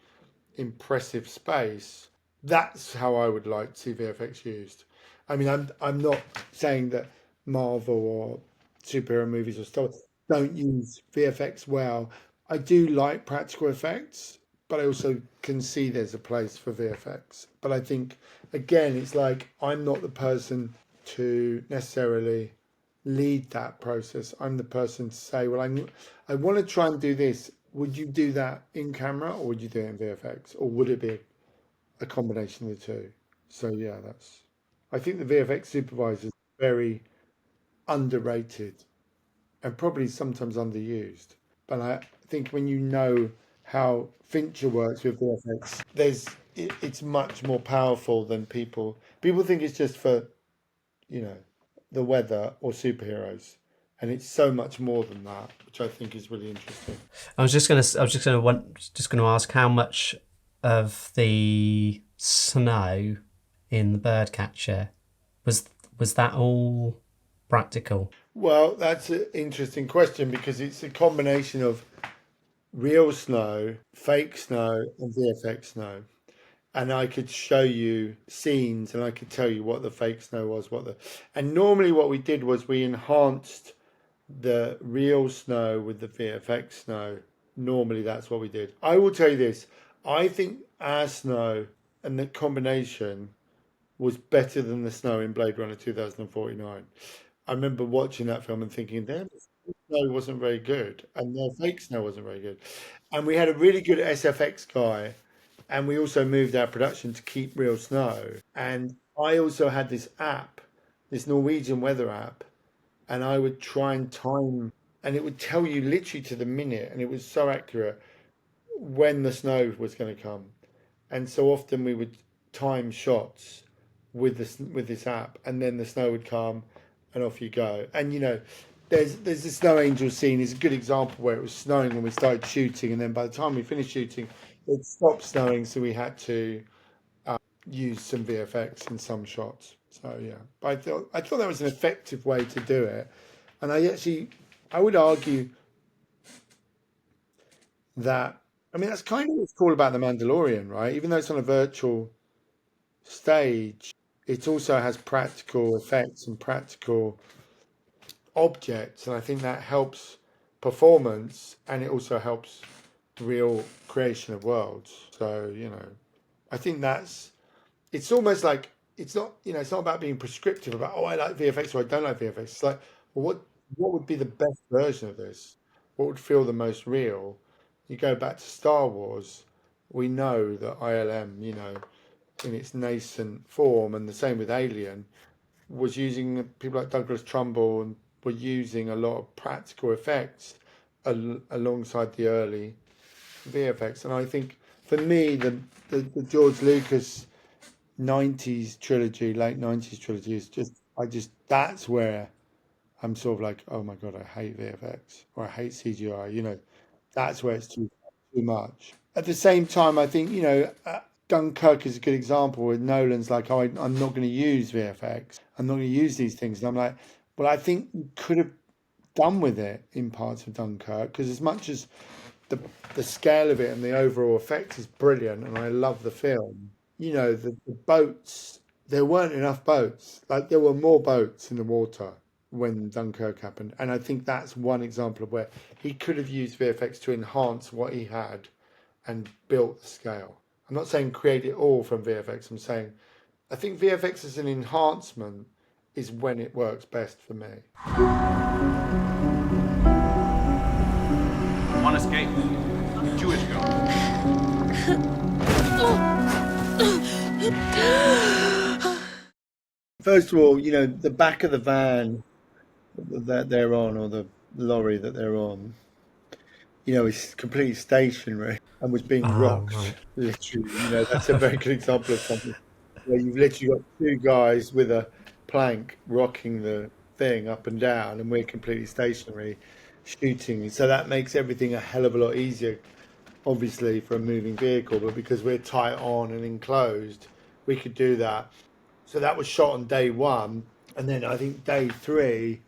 impressive space. That's how I would like to see VFX used. I mean, I'm not saying that Marvel or superhero movies or stuff don't use VFX well. I do like practical effects, but I also can see there's a place for VFX. But I think again, it's like I'm not the person to necessarily lead that process. I'm the person to say, well, I want to try and do this. Would you do that in camera or would you do it in VFX? Or would it be a combination of the two? So yeah, I think the VFX supervisor is very underrated and probably sometimes underused. But I think when you know how Fincher works with VFX, it's much more powerful than people think it's just for, you know, the weather or superheroes. And it's so much more than that, which I think is really interesting. Just gonna ask how much of the snow in the birdcatcher was was that all practical? Well, that's an interesting question because it's a combination of real snow, fake snow, and VFX snow. And I could show you scenes and I could tell you what the fake snow was, and normally what we did was we enhanced the real snow with the VFX snow. Normally, that's what we did. I will tell you this: I think our snow and the combination was better than the snow in Blade Runner 2049. I remember watching that film and thinking, their snow wasn't very good, and their fake snow wasn't very good. And we had a really good SFX guy, and we also moved our production to keep real snow. And I also had this app, this Norwegian weather app, and I would try and time, and it would tell you literally to the minute, and it was so accurate when the snow was going to come. And so often we would time shots with this app, and then the snow would come, and off you go. And there's the snow angel scene is a good example where it was snowing when we started shooting, and then by the time we finished shooting, it stopped snowing, so we had to use some VFX in some shots. So yeah, but I thought that was an effective way to do it, and I would argue that I mean that's kind of what's cool about the Mandalorian, right? Even though it's on a virtual stage, it also has practical effects and practical objects, and I think that helps performance, and it also helps real creation of worlds. So I think that's it's almost like it's not about being prescriptive about I like VFX or I don't like VFX. It's like well, what would be the best version of this? What would feel the most real? You go back to Star Wars, we know that ILM, in its nascent form, and the same with Alien, was using people like Douglas Trumbull and were using a lot of practical effects alongside the early VFX. And I think for me, the George Lucas 90s trilogy, late 90s trilogy is just that's where I'm sort of like, oh my God, I hate VFX or I hate CGI. That's where it's too much. At the same time, I think, Dunkirk is a good example where Nolan's like, oh, I'm not going to use VFX. I'm not going to use these things. And I'm like, well, I think you could have done with it in parts of Dunkirk because as much as the the scale of it and the overall effect is brilliant, and I love the film. The boats. There weren't enough boats. Like there were more boats in the water when Dunkirk happened, and I think that's one example of where he could have used VFX to enhance what he had and built the scale. I'm not saying create it all from VFX. I'm saying I think VFX as an enhancement is when it works best for me. One escaped. 2 years ago. First of all, the back of the van that they're on, or the lorry that they're on, is completely stationary and was being Oh, right. rocked, literally. That's a very good example of something where you've literally got two guys with a plank rocking the thing up and down, and we're completely stationary shooting. So that makes everything a hell of a lot easier, obviously, for a moving vehicle, but because we're tight on and enclosed, we could do that. So that was shot on day one. And then I think day three,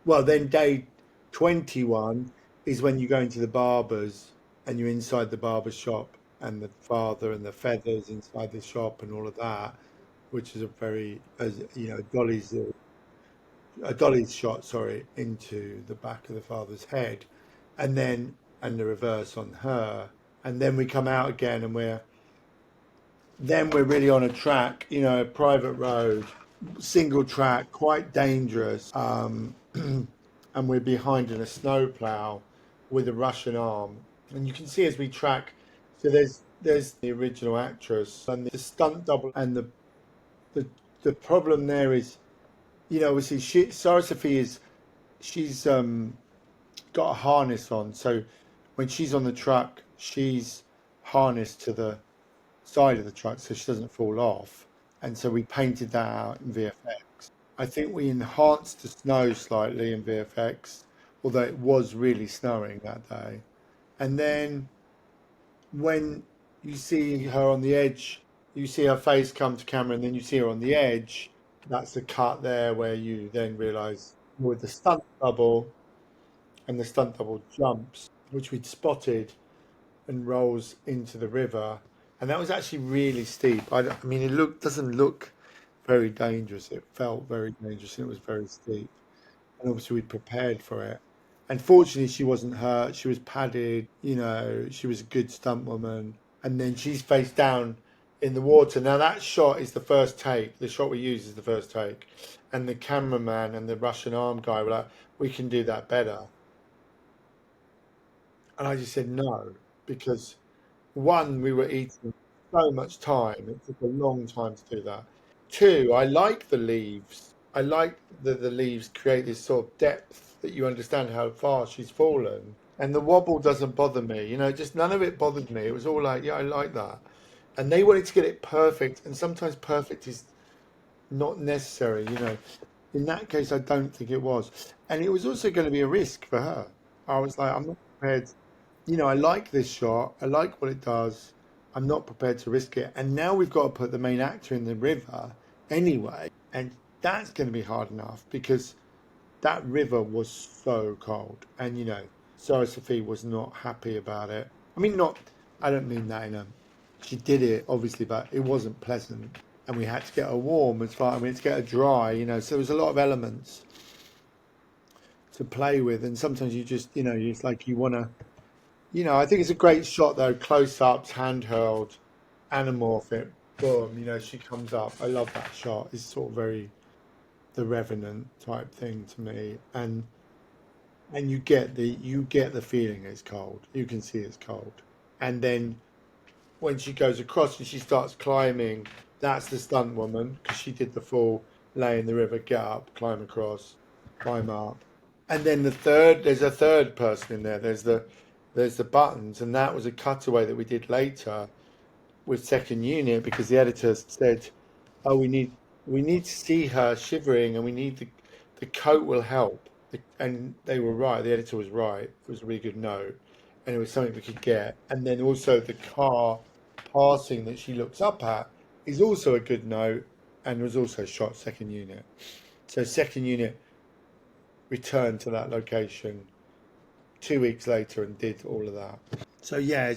well, then day 21 is when you go into the barber's and you're inside the barber's shop and the father and the feathers inside the shop and all of that, which is a very, as a dolly's shot, sorry, into the back of the father's head, and the reverse on her. And then we come out again and we're really on a track, a private road, single track, quite dangerous. And we're behind in a snowplow with a Russian arm. And you can see as we track, so there's the original actress and the stunt double, and the the problem there is, obviously Sarah Sophie she's got a harness on, so when she's on the truck, she's harnessed to the side of the truck so she doesn't fall off. And so we painted that out in VFX. I think we enhanced the snow slightly in VFX, although it was really snowing that day. And then when you see her on the edge, you see her face come to camera, and then you see her on the edge. That's the cut there where you then realize with the stunt double, and the stunt double jumps, which we'd spotted, and rolls into the river. And that was actually really steep. I mean, doesn't look very dangerous. It felt very dangerous, and it was very steep. And obviously, we'd prepared for it. And fortunately, she wasn't hurt. She was padded. She was a good stunt woman. And then she's face down in the water. Now that shot is the first take. The shot we use is the first take, and the cameraman and the Russian arm guy were like, "We can do that better," and I just said no because one, we were eating so much time. It took a long time to do that. Two, I like the leaves. I like that the leaves create this sort of depth that you understand how far she's fallen. And the wobble doesn't bother me. Just none of it bothered me. It was all like, yeah, I like that. And they wanted to get it perfect. And sometimes perfect is not necessary. In that case, I don't think it was. And it was also going to be a risk for her. I was like, I'm not prepared. I like this shot. I like what it does. I'm not prepared to risk it. And now we've got to put the main actor in the river anyway. And that's going to be hard enough because that river was so cold. And, Sarah Sophie was not happy about it. I mean, I don't mean that she did it, obviously, but it wasn't pleasant. And we had to get her warm as far, I mean, to get her dry, so there was a lot of elements to play with. And sometimes you just, it's like you want to, I think it's a great shot though, close ups, handheld, anamorphic, boom, she comes up. I love that shot. It's sort of very the Revenant type thing to me. And you get the feeling it's cold. You can see it's cold. And then when she goes across and she starts climbing, that's the stunt woman because she did the full lay in the river, get up, climb across, climb up. And then there's a third person in there. There's the buttons, and that was a cutaway that we did later with second unit because the editor said, "Oh, we need to see her shivering, and we need the coat will help." And they were right. The editor was right. It was a really good note, and it was something we could get. And then also the car passing that she looks up at is also a good note, and was also shot second unit. So second unit returned to that location 2 weeks later and did all of that. So yeah,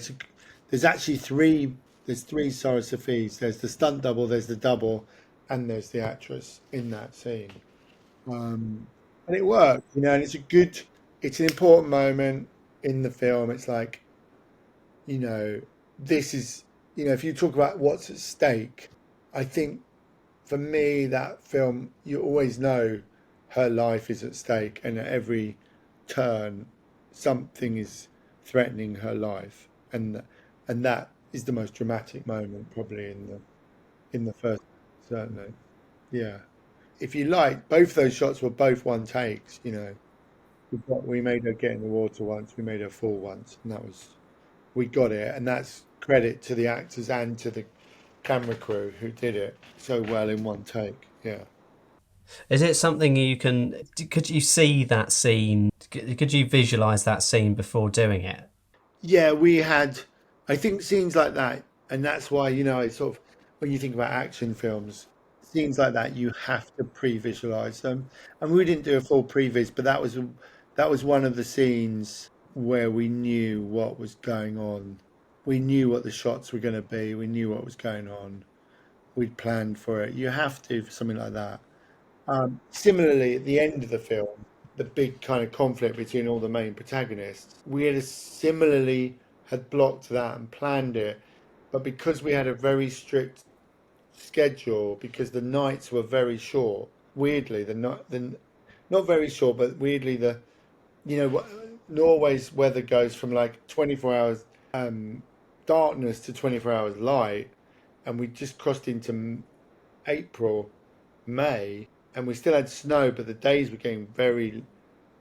there's actually three. There's three Sarah Sophies. There's the stunt double, there's the double, and there's the actress in that scene. Um, and it works, and it's an important moment in the film. It's like, you know, this is, if you talk about what's at stake, I think for me, that film, you always know her life is at stake, and at every turn, something is threatening her life, and that is the most dramatic moment, probably in the first, certainly, yeah. If you like, both those shots were both one takes. We made her get in the water once, we made her fall once, and we got it, and that's credit to the actors and to the camera crew who did it so well in one take. Yeah. Is it something could you see that scene? Could you visualize that scene before doing it? Yeah, we had, I think, scenes like that, and that's why, it's sort of when you think about action films, scenes like that, you have to pre-visualize them. And we didn't do a full previs, but that was one of the scenes where we knew what was going on. We knew what the shots were going to be. We knew what was going on. We'd planned for it. You have to for something like that. Similarly, at the end of the film, the big kind of conflict between all the main protagonists, we similarly had blocked that and planned it, but because we had a very strict schedule, because the nights were very short, weirdly, not very short, but weirdly Norway's weather goes from like 24 hours darkness to 24 hours light, and we just crossed into April, May, and we still had snow, but the days were getting very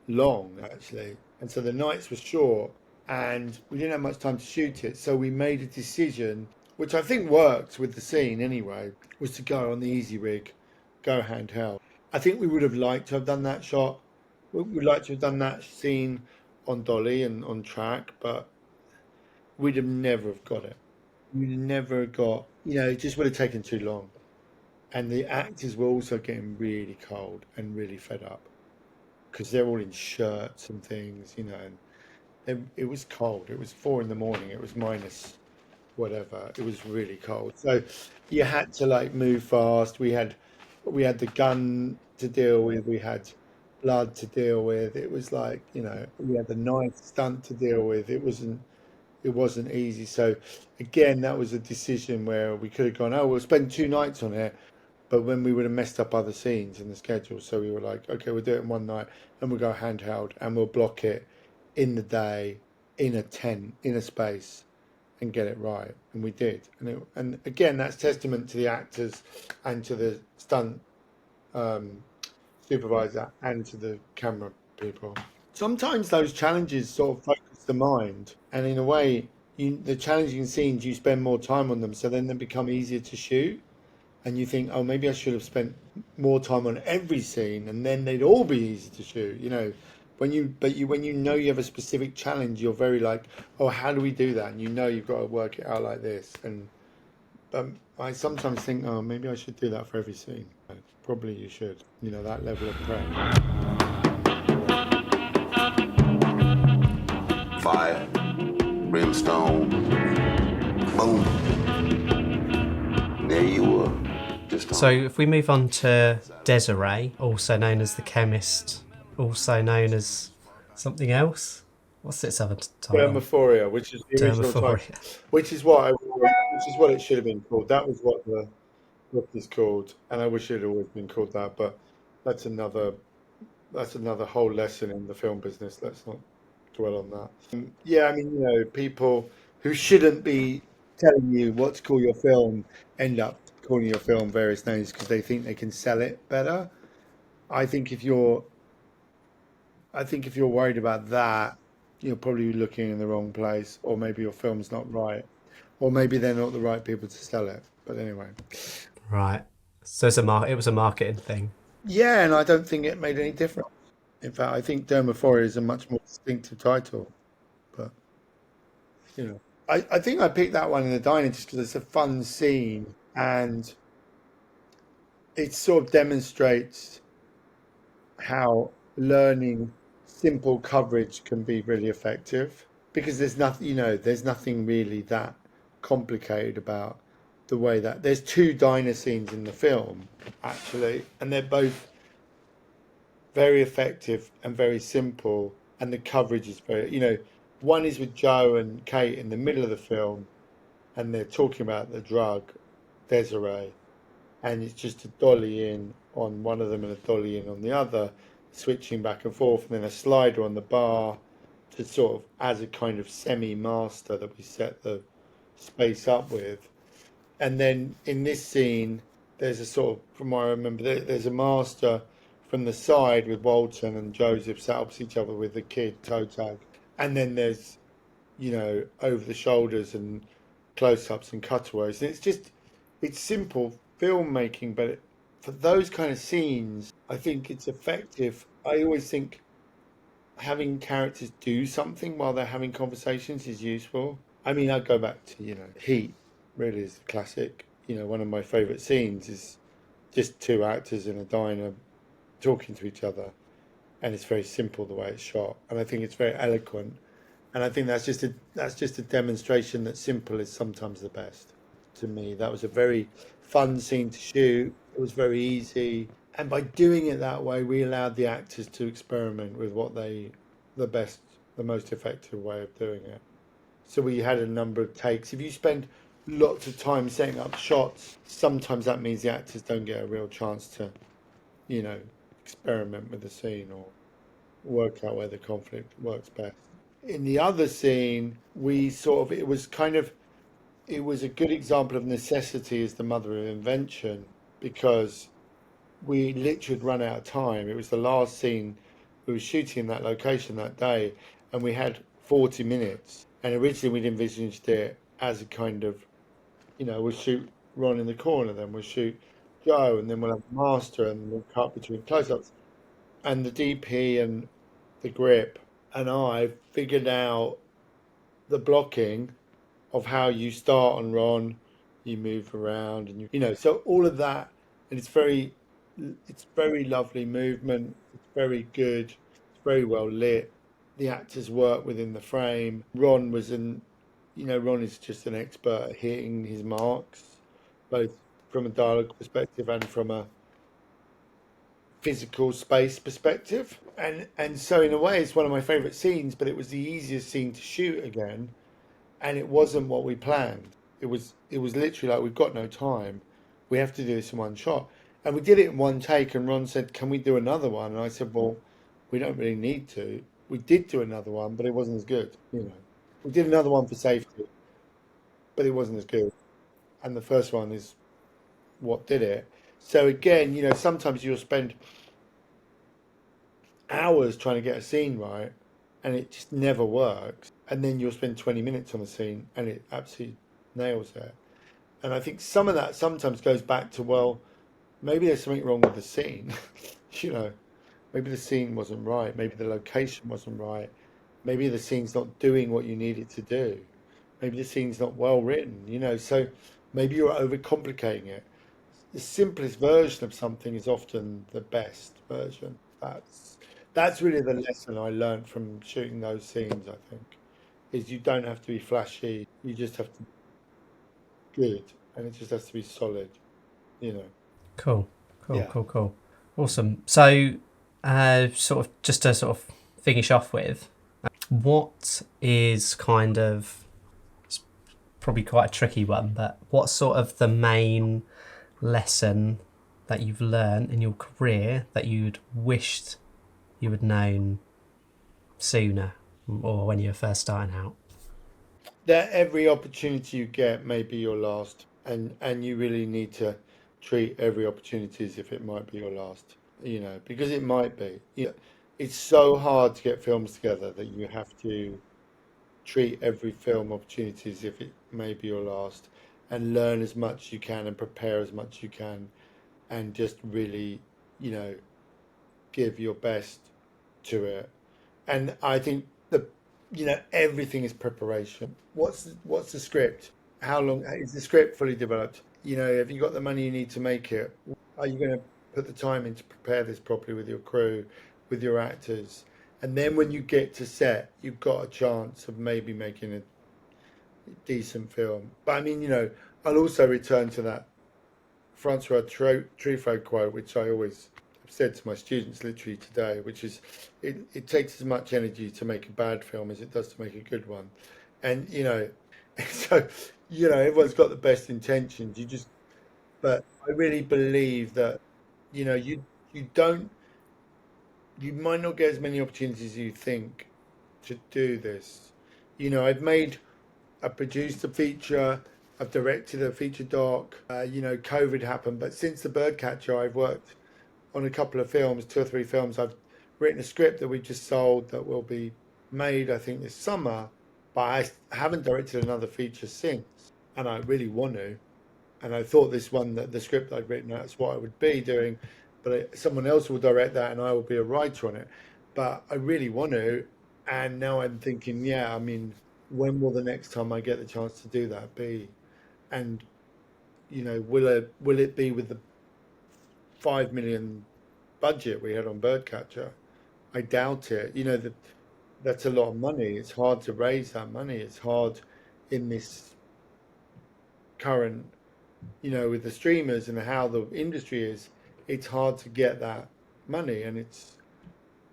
long actually, and so the nights were short, and we didn't have much time to shoot it. So we made a decision, which I think worked with the scene anyway, was to go on the easy rig, go handheld. I think we would have liked to have done that shot. We'd like to have done that scene on dolly and on track, but we'd have never have got it. We'd never got, it just would have taken too long. And the actors were also getting really cold and really fed up because they're all in shirts and things, and it was cold. It was 4 in the morning. It was minus whatever. It was really cold. So you had to like move fast. We had the gun to deal with. We had blood to deal with. It was like, we had the knife stunt to deal with. It wasn't, it wasn't easy. So again, that was a decision where we could have gone, oh, we'll spend 2 nights on it, but when we would have messed up other scenes in the schedule. So we were like, okay, we'll do it in one night and we'll go handheld and we'll block it in the day, in a tent, in a space, and get it right. And we did. And again, that's testament to the actors and to the stunt um, supervisor and to the camera people. Sometimes those challenges sort of focus the mind, and in a way, the challenging scenes you spend more time on them, so then they become easier to shoot. And you think, oh, maybe I should have spent more time on every scene, and then they'd all be easy to shoot. When you know you have a specific challenge, you're very like, oh, how do we do that? And you know you've got to work it out like this. And I sometimes think, oh, maybe I should do that for every scene. Probably you should. That level of prep. Fire, brimstone, boom. There you were. So if we move on to Desiree, also known as the chemist, also known as something else. What's its other title? Dermaphoria, which is the original title, which is what it should have been called. That was what the book is called, and I wish it had always been called that. But that's another whole lesson in the film business. Let's not dwell on that. Yeah, I mean, people who shouldn't be telling you what to call your film end up calling your film various names because they think they can sell it better. I think if you're worried about that, you're probably looking in the wrong place, or maybe your film's not right, or maybe they're not the right people to sell it. But anyway, right. So it was a marketing thing. Yeah, and I don't think it made any difference. In fact, I think Dermaphoria is a much more distinctive title. But I think I picked that one in the diner just because it's a fun scene and it sort of demonstrates how learning simple coverage can be really effective because there's nothing really that complicated about the way that there's two diner scenes in the film actually, and they're both very effective and very simple, and the coverage is one is with Joe and Kate in the middle of the film, and they're talking about the drug, Desiree, and it's just a dolly in on one of them and a dolly in on the other, switching back and forth, and then a slider on the bar to sort of as a kind of semi-master that we set the space up with. And then in this scene, there's a sort of, from what I remember, there's a master from the side with Walton and Joseph sat opposite each other with the kid toe tag. And then there's, over the shoulders and close-ups and cutaways. And it's simple filmmaking, but for those kind of scenes, I think it's effective. I always think having characters do something while they're having conversations is useful. I mean, I go back to, Heat really is the classic. One of my favourite scenes is just two actors in a diner talking to each other, and it's very simple the way it's shot, and I think it's very eloquent, and I think that's just a demonstration that simple is sometimes the best. To me, that was a very fun scene to shoot. It was very easy, and by doing it that way, we allowed the actors to experiment with the most effective way of doing it. So we had a number of takes. If you spend lots of time setting up shots, sometimes that means the actors don't get a real chance to, experiment with the scene or work out where the conflict works best. In the other scene, it was a good example of necessity as the mother of invention because we literally had run out of time. It was the last scene we were shooting in that location that day, and we had 40 minutes. And originally we'd envisaged it as a kind of, we'll shoot Ron in the corner, then we'll shoot Joe, and then we'll have Master, and we'll cut between close-ups. And the DP and the grip and I figured out the blocking of how you start on Ron, you move around, and so all of that, and it's very lovely movement. It's very good. It's very well lit. The actors work within the frame. Ron is just an expert at hitting his marks, both from a dialogue perspective and from a physical space perspective. And so in a way, it's one of my favourite scenes, but it was the easiest scene to shoot again. and it wasn't what we planned. It was literally like we've got no time. We have to do this in one shot. And we did it in one take, and Ron said, "Can we do another one?" And I said, "Well, we don't really need to." We did do another one, but it wasn't as good, you know. We did another one for safety, but it wasn't as good. And the first one is what did it. So again, sometimes you'll spend hours trying to get a scene right, and it just never works. And then you'll spend 20 minutes on a scene, and it absolutely nails it. And I think some of that sometimes goes back to, well, maybe there's something wrong with the scene. you know, maybe the scene wasn't right. Maybe the location wasn't right. Maybe the scene's not doing what you need it to do. Maybe the scene's not well written. So maybe you're overcomplicating it. The simplest version of something is often the best version. That's really the lesson I learned from shooting those scenes, I think, is you don't have to be flashy. You just have to be good, and it just has to be solid, you know. Cool, cool, Yeah. cool, cool. Awesome. So, sort of just to sort of finish off with, what is kind of, it's probably quite a tricky one, but what's sort of the main lesson that you've learned in your career that you'd wished you had known sooner or when you were first starting out? That every opportunity you get may be your last, and you really need to treat every opportunity as if it might be your last, because it might be. It's so hard to get films together that you have to treat every film opportunity as if it may be your last, and learn as much as you can and prepare as much as you can, and just really, you know, give your best to it. And I think everything is preparation. What's the script? How long is the script fully developed? Have you got the money you need to make it? Are you going to put the time in to prepare this properly with your crew, with your actors? And then when you get to set, you've got a chance of maybe making a decent film. But I mean, I'll also return to that Francois Truffaut quote, which I always have said to my students literally today, which is, it takes as much energy to make a bad film as it does to make a good one. And, so, everyone's got the best intentions. But I really believe that, you don't, you might not get as many opportunities as you think to do this. I've produced a feature, I've directed a feature doc. COVID happened, but since The Birdcatcher, I've worked on a couple of films, two or three films. I've written a script that we just sold that will be made, I think, this summer, but I haven't directed another feature since, and I really want to. And I thought this one, that the script I'd written, that's what I would be doing, but someone else will direct that, and I will be a writer on it. But I really want to, and now I'm thinking, yeah, I mean, when will the next time I get the chance to do that be? And will it be with the 5 million budget we had on Birdcatcher? I doubt it. That's a lot of money. It's hard to raise that money. It's hard in this current, with the streamers and how the industry is. It's hard to get that money, and it's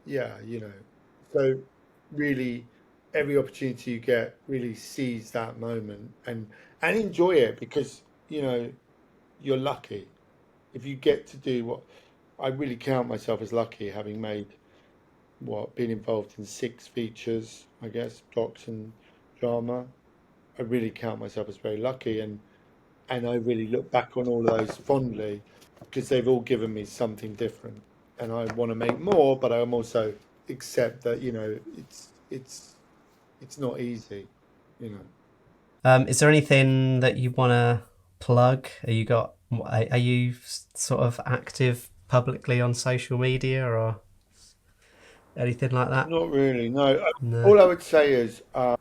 yeah, So really, every opportunity you get, really seize that moment and enjoy it, because you're lucky if you get to do what I really count myself as lucky, having made been involved in 6 features, I guess, docs and drama. I really count myself as very lucky, and I really look back on all of those fondly, because they've all given me something different, and I want to make more, but I'm also accept that it's not easy, you know. Is there anything that you want to plug? Are you sort of active publicly on social media or anything like that? Not really, no. No. All I would say is, I've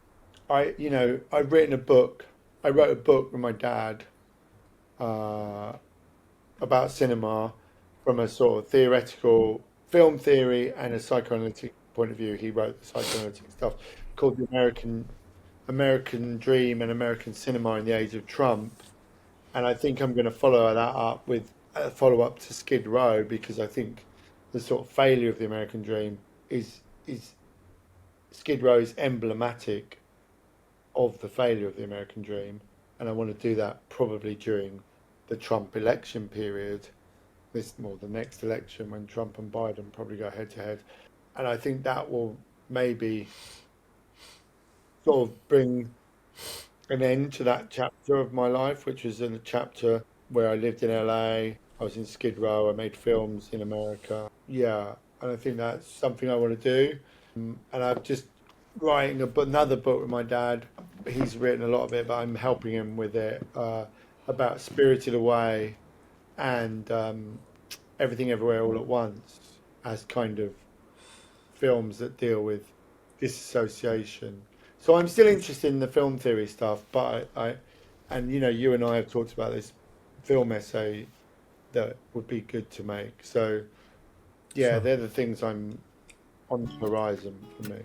written a book. I wrote a book with my dad uh, about cinema from a sort of theoretical film theory and a psychoanalytic point of view. He wrote the psychoanalytic stuff, called The American Dream and American Cinema in the Age of Trump. And I think I'm going to follow that up with a follow up to Skid Row, because I think the sort of failure of the American Dream is Skid Row is emblematic of the failure of the American dream, and I want to do that probably during the Trump election period, the next election when Trump and Biden probably go head to head, and I think that will maybe sort of bring an end to that chapter of my life, which was in a chapter where I lived in LA, I was in Skid Row, I made films in America. Yeah, and I think that's something I want to do. And I'm just writing another book with my dad. He's written a lot of it, but I'm helping him with it, about Spirited Away and Everything Everywhere All at Once, as kind of films that deal with disassociation. So I'm still interested in the film theory stuff, but and you and I have talked about this film essay that would be good to make. So yeah, Sure. they're the things I'm on the horizon for me.